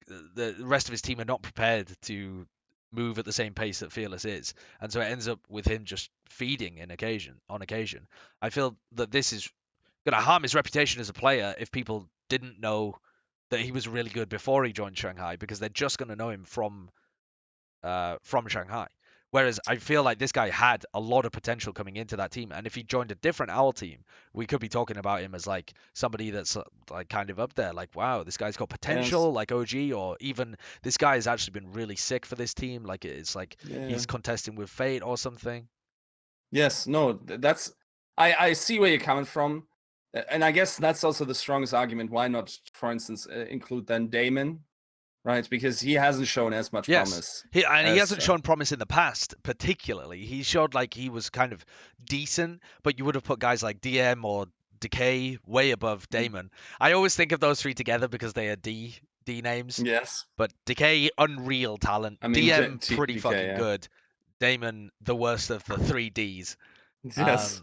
the rest of his team are not prepared to move at the same pace that Fearless is, and so it ends up with him just feeding on occasion. I feel that this is going to harm his reputation as a player if people didn't know that he was really good before he joined Shanghai, because they're just going to know him from Shanghai. Whereas I feel like this guy had a lot of potential coming into that team, and if he joined a different Owl team, we could be talking about him as like somebody that's like kind of up there. Like, wow, this guy's got potential, Yes. like OG, or even this guy has actually been really sick for this team. Like it's like Yeah. he's contesting with Fate or something. Yes. No. That's. I see where you're coming from, and I guess that's also the strongest argument. Why not, for instance, include then Damon, right? Because he hasn't shown as much Yes, promise. he As, hasn't shown promise in the past, particularly. He showed like he was kind of decent, but you would have put guys like DM or Decay way above Damon. I always think of those three together because they are D names. Yes. But Decay, unreal talent. I mean, DM, pretty DK, fucking yeah. good. Damon, the worst of the three Ds. Yes.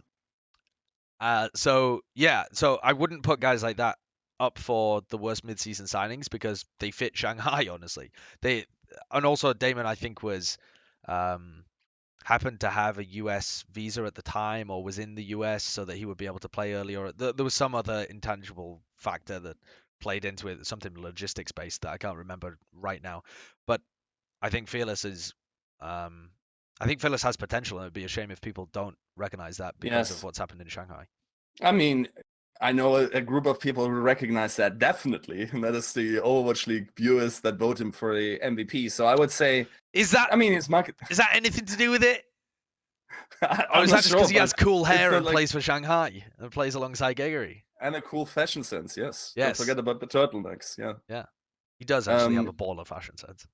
So I wouldn't put guys like that up for the worst mid-season signings because they fit Shanghai, honestly. And also Damon, I think, was happened to have a US visa at the time or was in the US so that he would be able to play earlier. There was some other intangible factor that played into it, something logistics based that I can't remember right now. But I think Fearless is I think Fearless has potential, and it'd be a shame if people don't recognize that because of Yes. what's happened in Shanghai. I mean, I know a group of people who recognize that definitely, and that is the Overwatch League viewers that vote him for the MVP. So I would say, Is that I mean, his market. is that anything to do with it? Or I'm is not that just sure, because he has but cool hair not and like, plays for Shanghai and plays alongside Geggery? and a cool fashion sense. Yes. Don't Yes. forget about the turtlenecks. Yeah. Yeah. He does actually have a baller fashion sense.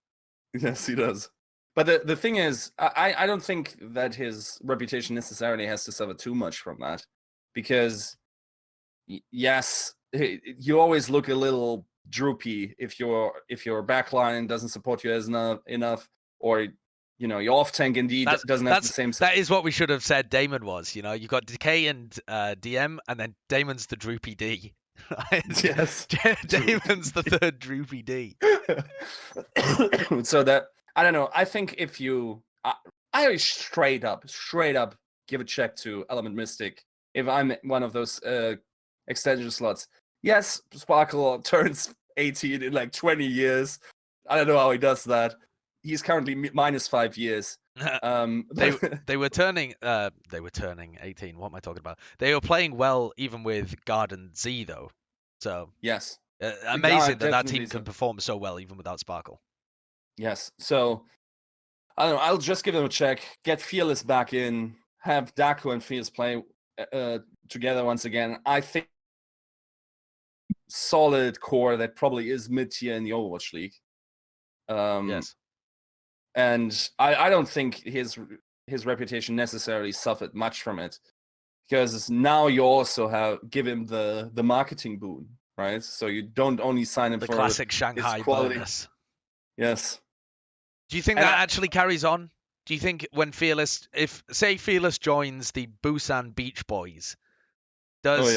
Yes, he does. But the thing is, I don't think that his reputation necessarily has to suffer too much from that, because yes, you always look a little droopy if your backline doesn't support you as enough, or your off tank indeed doesn't have the same. That is what we should have said Damon was. You got Decay and DM, and then Damon's the droopy D. Right? Yes. Damon's the third droopy D. So that I don't know. I think if you, I straight up give a check to Element Mystic if I'm one of those extension slots. Yes, Sparkle turns 18 in like 20 years. I don't know how he does that. He's currently minus 5 years. They were turning 18. What am I talking about? They were playing well even with Guard and Z though. So yes, amazing that definitely team can perform so well even without Sparkle. Yes. So I don't know. I'll just give them a check. Get Fearless back in. Have Daku and Fearless play together once again. I think solid core that probably is mid tier in the Overwatch League. Yes. And I don't think his reputation necessarily suffered much from it, because now you also give him the marketing boon, right? So you don't only sign him The for classic his Shanghai quality. bonus. Yes. Do you think that actually carries on? Do you think when Fearless, if say Fearless joins the Busan Beach Boys, does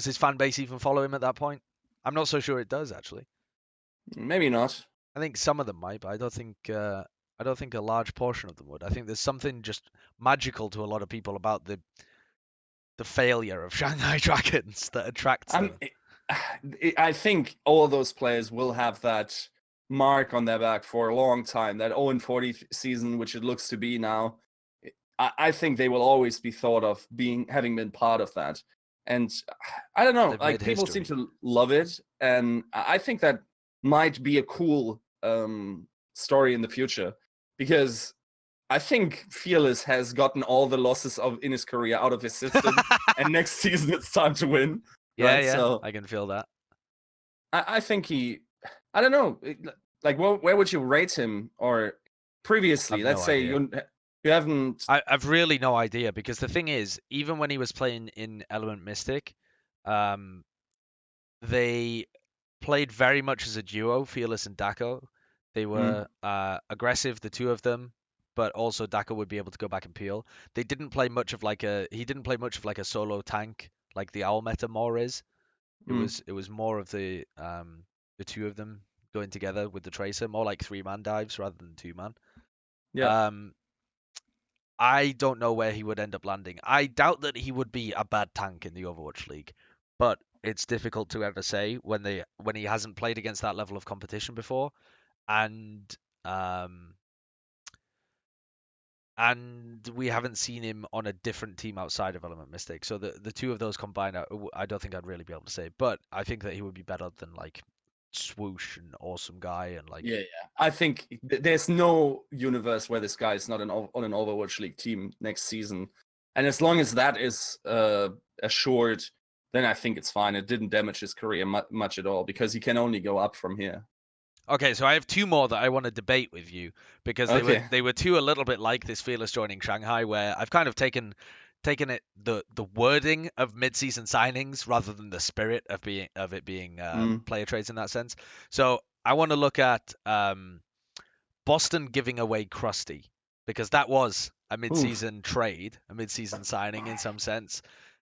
his fan base even follow him at that point? I'm not so sure it does actually. Maybe not. I think some of them might, but I don't think a large portion of them would. I think there's something just magical to a lot of people about the failure of Shanghai Dragons that attracts them. I think all those players will have that mark on their back for a long time. That 0-40 season, which it looks to be now, I think they will always be thought of having been part of that. And I don't know, like people seem to love it, and I think that might be a cool story in the future, because I think Fearless has gotten all the losses in his career out of his system, and next season it's time to win. Yeah, right? yeah, so I can feel that. I think I don't know, like where would you rate him? Or previously, let's say you haven't. I've really no idea, because the thing is, even when he was playing in Element Mystic, they played very much as a duo, Fearless and Dako. They were aggressive, the two of them, but also Dako would be able to go back and peel. They didn't play much of like a solo tank like the Owl meta more is. It was more of the two of them going together with the Tracer, more like 3-man dives rather than 2-man. Yeah. I don't know where he would end up landing. I doubt that he would be a bad tank in the Overwatch League, but it's difficult to ever say when he hasn't played against that level of competition before, and we haven't seen him on a different team outside of Element Mystic. So the two of those combined, I don't think I'd really be able to say, but I think that he would be better than like Swoosh and Awesome Guy and like. Yeah. I think there's no universe where this guy is not on an Overwatch League team next season, and as long as that is assured, then I think it's fine. It didn't damage his career much at all, because he can only go up from here. Okay, so I have two more that I want to debate with you, because they were two a little bit like this Fearless joining Shanghai, where I've kind of taken it the wording of mid-season signings rather than the spirit of it being player trades in that sense. So I want to look at Boston giving away Krusty, because that was a mid-season trade, a mid-season signing in some sense,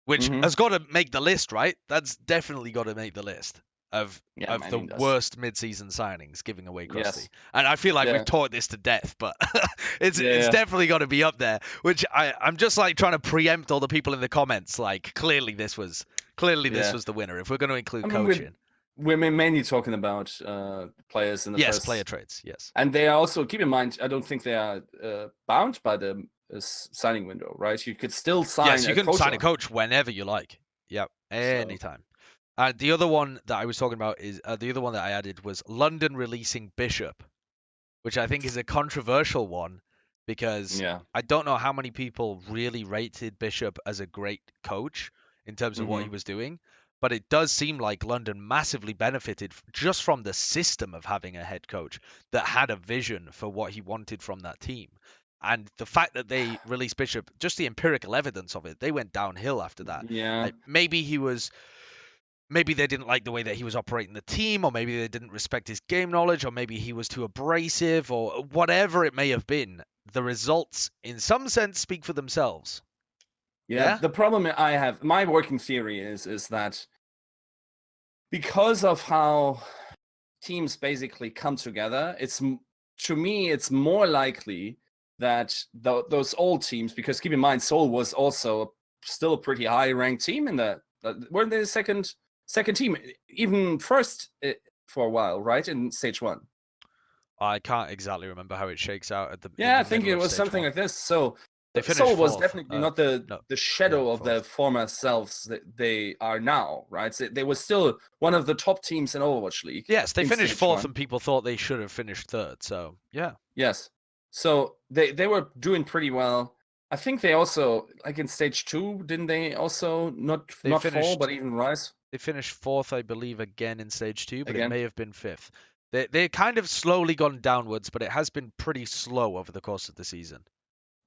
which has got to make the list, right? That's definitely got to make the list of the worst mid-season signings, giving away Krusty. Yes. And I feel like we've taught this to death, but it's definitely got to be up there, which I'm just like trying to preempt all the people in the comments. Like, clearly this was the winner if we're going to include coaching. We're mainly talking about players in the first... player trades, yes. And they are also, keep in mind, I don't think they are bound by the signing window, right? You could still sign Yes, you can sign a coach whenever you like. Yeah, anytime. The other one that I was talking about is the other one that I added was London releasing Bishop, which I think is a controversial one, because I don't know how many people really rated Bishop as a great coach in terms of what he was doing, but it does seem like London massively benefited just from the system of having a head coach that had a vision for what he wanted from that team. And the fact that they released Bishop, just the empirical evidence of it, they went downhill after that. Yeah. Like, maybe they didn't like the way that he was operating the team, or maybe they didn't respect his game knowledge, or maybe he was too abrasive, or whatever it may have been. The results, in some sense, speak for themselves. Yeah, the problem I have, my working theory is that because of how teams basically come together, to me it's more likely that those old teams, because keep in mind Seoul was also still a pretty high ranked team in the weren't they the second team, even first for a while, right, in stage 1. I can't exactly remember how it shakes out at the I think it was something like this. So they finished Seoul was fourth. definitely not the shadow of their fourth. former selves that they are now, right? So they were still one of the top teams in Overwatch League. Yes, they finished fourth, 1. and people thought they should have finished third. So yeah. Yes. So they were doing pretty well. I think they also, like in stage 2, didn't they also not fall but even rise? They finished fourth, I believe, again in stage 2, but it may have been fifth. They kind of slowly gone downwards, but it has been pretty slow over the course of the season.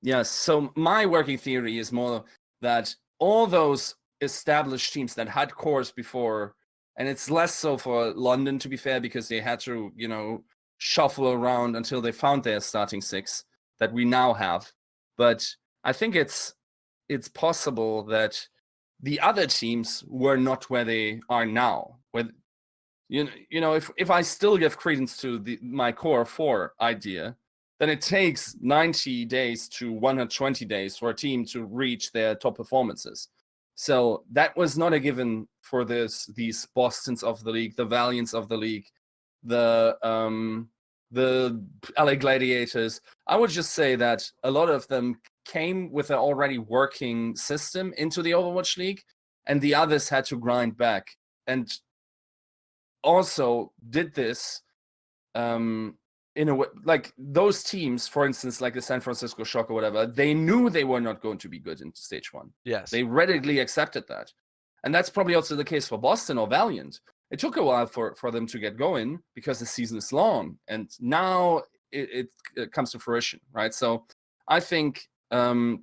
Yes. So my working theory is more that all those established teams that had cores before, and it's less so for London, to be fair, because they had to, shuffle around until they found their starting 6 that we now have. But I think it's possible that the other teams were not where they are now. With if I still give credence to my core 4 idea, then it takes 90 days to 120 days for a team to reach their top performances. So that was not a given for these Bostons of the league, the Valiants of the league, the LA Gladiators. I would just say that a lot of them came with an already working system into the Overwatch League, and the others had to grind back. And also did this in a way, like those teams, for instance, like the San Francisco Shock or whatever, they knew they were not going to be good in stage 1. Yes. They readily accepted that. And that's probably also the case for Boston or Valiant. It took a while for them to get going because the season is long. And now it comes to fruition, right? So I think there's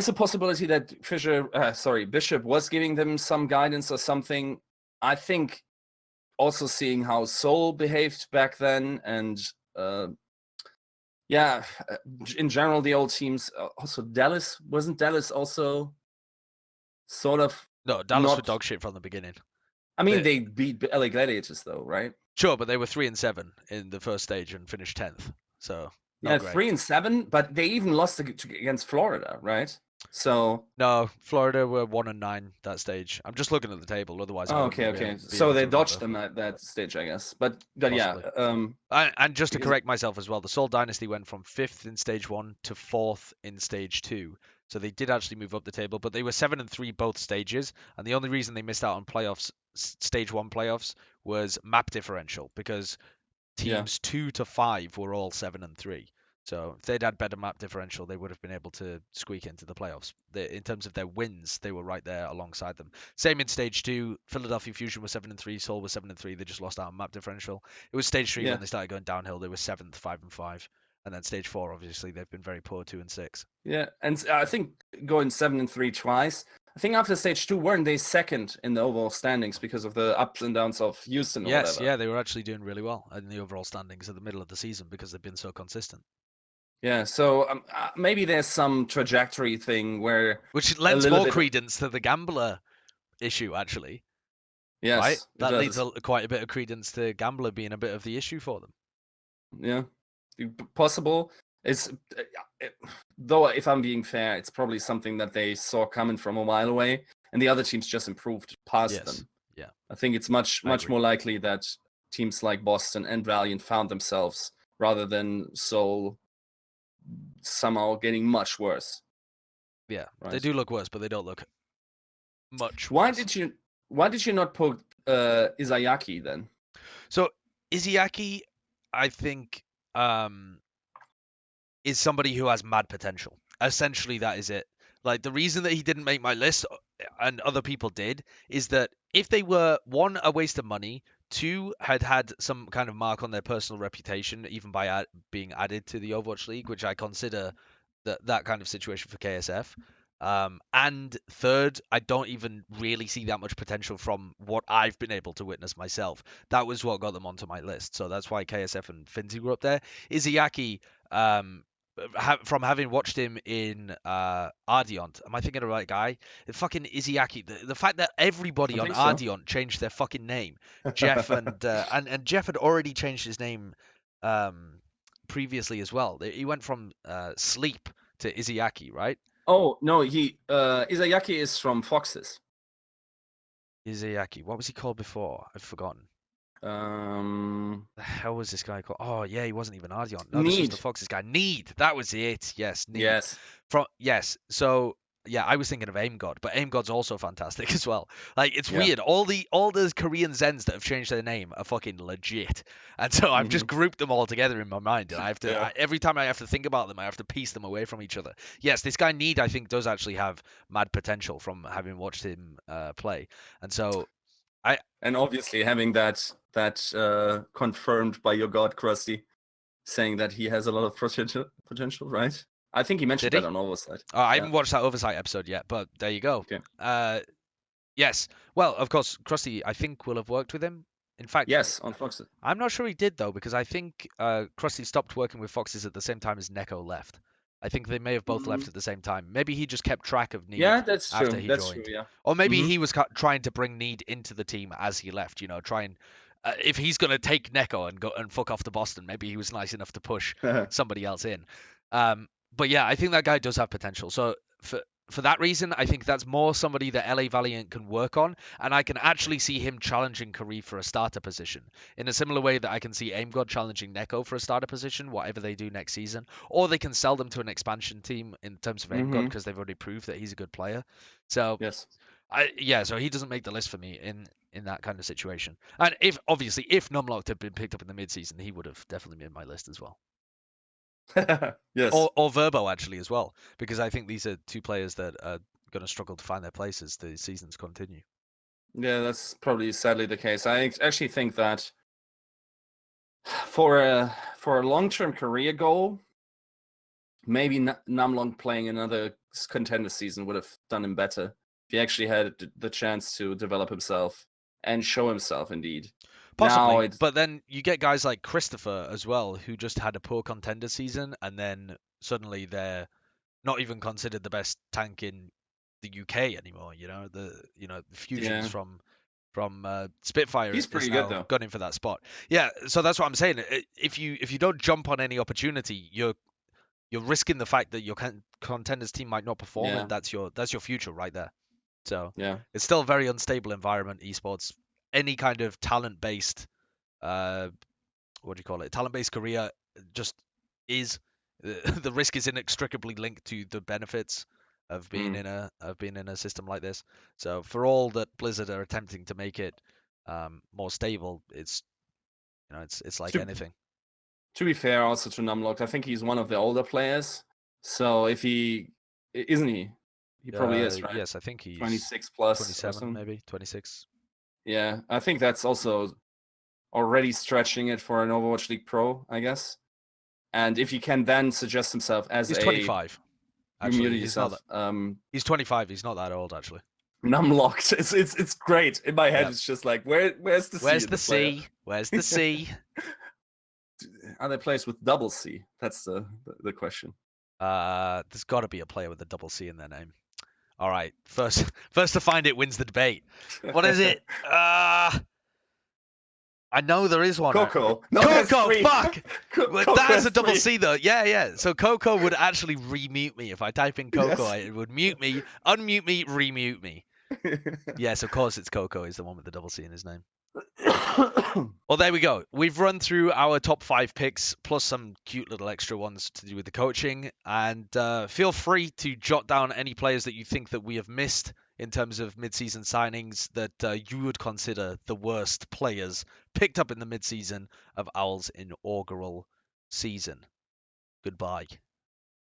a possibility that Bishop was giving them some guidance or something. I think also seeing how Seoul behaved back then, and in general, the old teams. Also, wasn't Dallas also sort of? No, Dallas were dog shit from the beginning. I mean, they beat LA Gladiators, though, right? Sure, but they were 3-7 in the first stage and finished 10th. So yeah, 3-7, but they even lost against Florida, right? So no, Florida were 1-9 that stage. I'm just looking at the table. Otherwise, okay. So they dodged them at that stage, I guess. But yeah. And just to correct myself as well, the Seoul Dynasty went from 5th in stage 1 to 4th in stage 2. So they did actually move up the table, but they were 7-3 both stages. And the only reason they missed out on playoffs, stage 1 playoffs, was map differential, because teams 2 to 5 were all 7-3. So if they'd had better map differential, they would have been able to squeak into the playoffs. In terms of their wins, they were right there alongside them. Same in stage 2. Philadelphia Fusion was 7-3. Seoul was 7-3. They just lost out on map differential. It was stage 3 when they started going downhill. They were 7th, 5-5. And then stage 4, obviously, they've been very poor, 2-6. Yeah, and I think going 7-3 twice. I think after stage 2, weren't they second in the overall standings because of the ups and downs of Houston? Or whatever? Yeah, they were actually doing really well in the overall standings at the middle of the season because they've been so consistent. Yeah, so maybe there's some trajectory thing which lends more credence to the gambler issue, actually. Yes, right? That leads quite a bit of credence to gambler being a bit of the issue for them. Yeah, possible. Though, if I'm being fair, it's probably something that they saw coming from a while away, and the other teams just improved past them. Yeah, I think it's much more likely that teams like Boston and Valiant found themselves rather than Seoul somehow getting much worse. Yeah, right? They do look worse, but they don't look much worse. Why did you not put Izayaki then? So Izayaki, I think, is somebody who has mad potential. Essentially, that is it. Like, the reason that he didn't make my list and other people did is that if they were, 1, a waste of money, 2, had some kind of mark on their personal reputation, even by being added to the Overwatch League, which I consider that kind of situation for KSF. And 3rd, I don't even really see that much potential from what I've been able to witness myself. That was what got them onto my list. So that's why KSF and Finzi were up there. Izayaki, from having watched him in Ardiont. Am I thinking of the right guy? The fucking Iziaki. The fact that I everybody on think so. Ardiont changed their fucking name. Jeff and Jeff had already changed his name previously as well. He went from Sleep to Iziaki, right? Oh no, Izayaki is from Foxes. Iziaki. What was he called before? I've forgotten. The hell was this guy called? Oh yeah, he wasn't even Ardion. No, this was the Need. Foxes guy. Need. That was it. Yes, Need. Yes. Yes. So yeah, I was thinking of Aim God, but Aim God's also fantastic as well. Like it's Yeah. weird. All the Korean Zens that have changed their name are fucking legit, and so I've just grouped them all together in my mind, and I have to Yeah. every time I have to think about them, I have to piece them away from each other. Yes, this guy Need I think does actually have mad potential from having watched him play, and so And obviously having that confirmed by your god Krusty, saying that he has a lot of potential, right? I think he mentioned Did that he? on Oversight. Oh, I Yeah. haven't watched that Oversight episode yet, but there you go. Okay. Yes. Well, of course, Krusty, I think, will have worked with him. In fact, Yes, on Foxes. I'm not sure he did, though, because I think Krusty stopped working with Foxes at the same time as Neko left. I think they may have both left at the same time. Maybe he just kept track of Need Yeah, that's after true. he That's joined. true. Yeah. Or maybe Mhm. he was trying to bring Need into the team as he left, try and if he's going to take Neko and go and fuck off to Boston, maybe he was nice enough to push somebody else in. But yeah, I think that guy does have potential. So for that reason, I think that's more somebody that LA Valiant can work on, and I can actually see him challenging Kariv for a starter position in a similar way that I can see AimGod challenging Neko for a starter position, whatever they do next season, or they can sell them to an expansion team in terms of AimGod because they've already proved that he's a good player. So Yes. so he doesn't make the list for me in that kind of situation. And if Numlocked had been picked up in the mid-season, he would have definitely made my list as well. Yes. Or Verbo actually as well, because I think these are two players that are going to struggle to find their place as the seasons continue. Yeah, that's probably sadly the case. I actually think that for a long-term career goal, maybe Namlong playing another contender season would have done him better if he actually had the chance to develop himself and show himself indeed. Possibly, but then you get guys like Christopher as well, who just had a poor contender season, and then suddenly they're not even considered the best tank in the UK anymore. The Fusions from Spitfire He's is pretty now good though. gunning for that spot. Yeah, so that's what I'm saying. If you don't jump on any opportunity, you're risking the fact that your contenders team might not perform, and that's your future right there. So yeah, it's still a very unstable environment, esports. Any kind of talent-based, what do you call it? Talent-based career just is the risk is inextricably linked to the benefits of being in a system like this. So for all that Blizzard are attempting to make it more stable, it's it's like anything. To be fair, also to Numlocked, I think he's one of the older players. So if he isn't he probably is, right? Yes, I think he's 26 plus, 27, maybe 26. Yeah, I think that's also already stretching it for an Overwatch League Pro, I guess. And if he can then suggest himself as he's 25. Actually, he's not. He's 25. He's not that old, actually. Numlocked. It's great in my head. Yep. It's just like where's the C? Where's the C? Where's the C? Are there players with double C? That's the question. There's got to be a player with a double C in their name. All right, first to find it wins the debate. What is it? I know there is one. Coco. No, Coco, fuck! That is a double C though. Yeah. So Coco would actually remute me if I type in Coco. Yes. It would mute me, unmute me, remute me. Yes, of course it's Coco. Is the one with the double C in his name. Well, there we go. We've run through our top 5 picks, plus some cute little extra ones to do with the coaching. And feel free to jot down any players that you think that we have missed in terms of mid-season signings that you would consider the worst players picked up in the mid-season of Owl's inaugural season. Goodbye.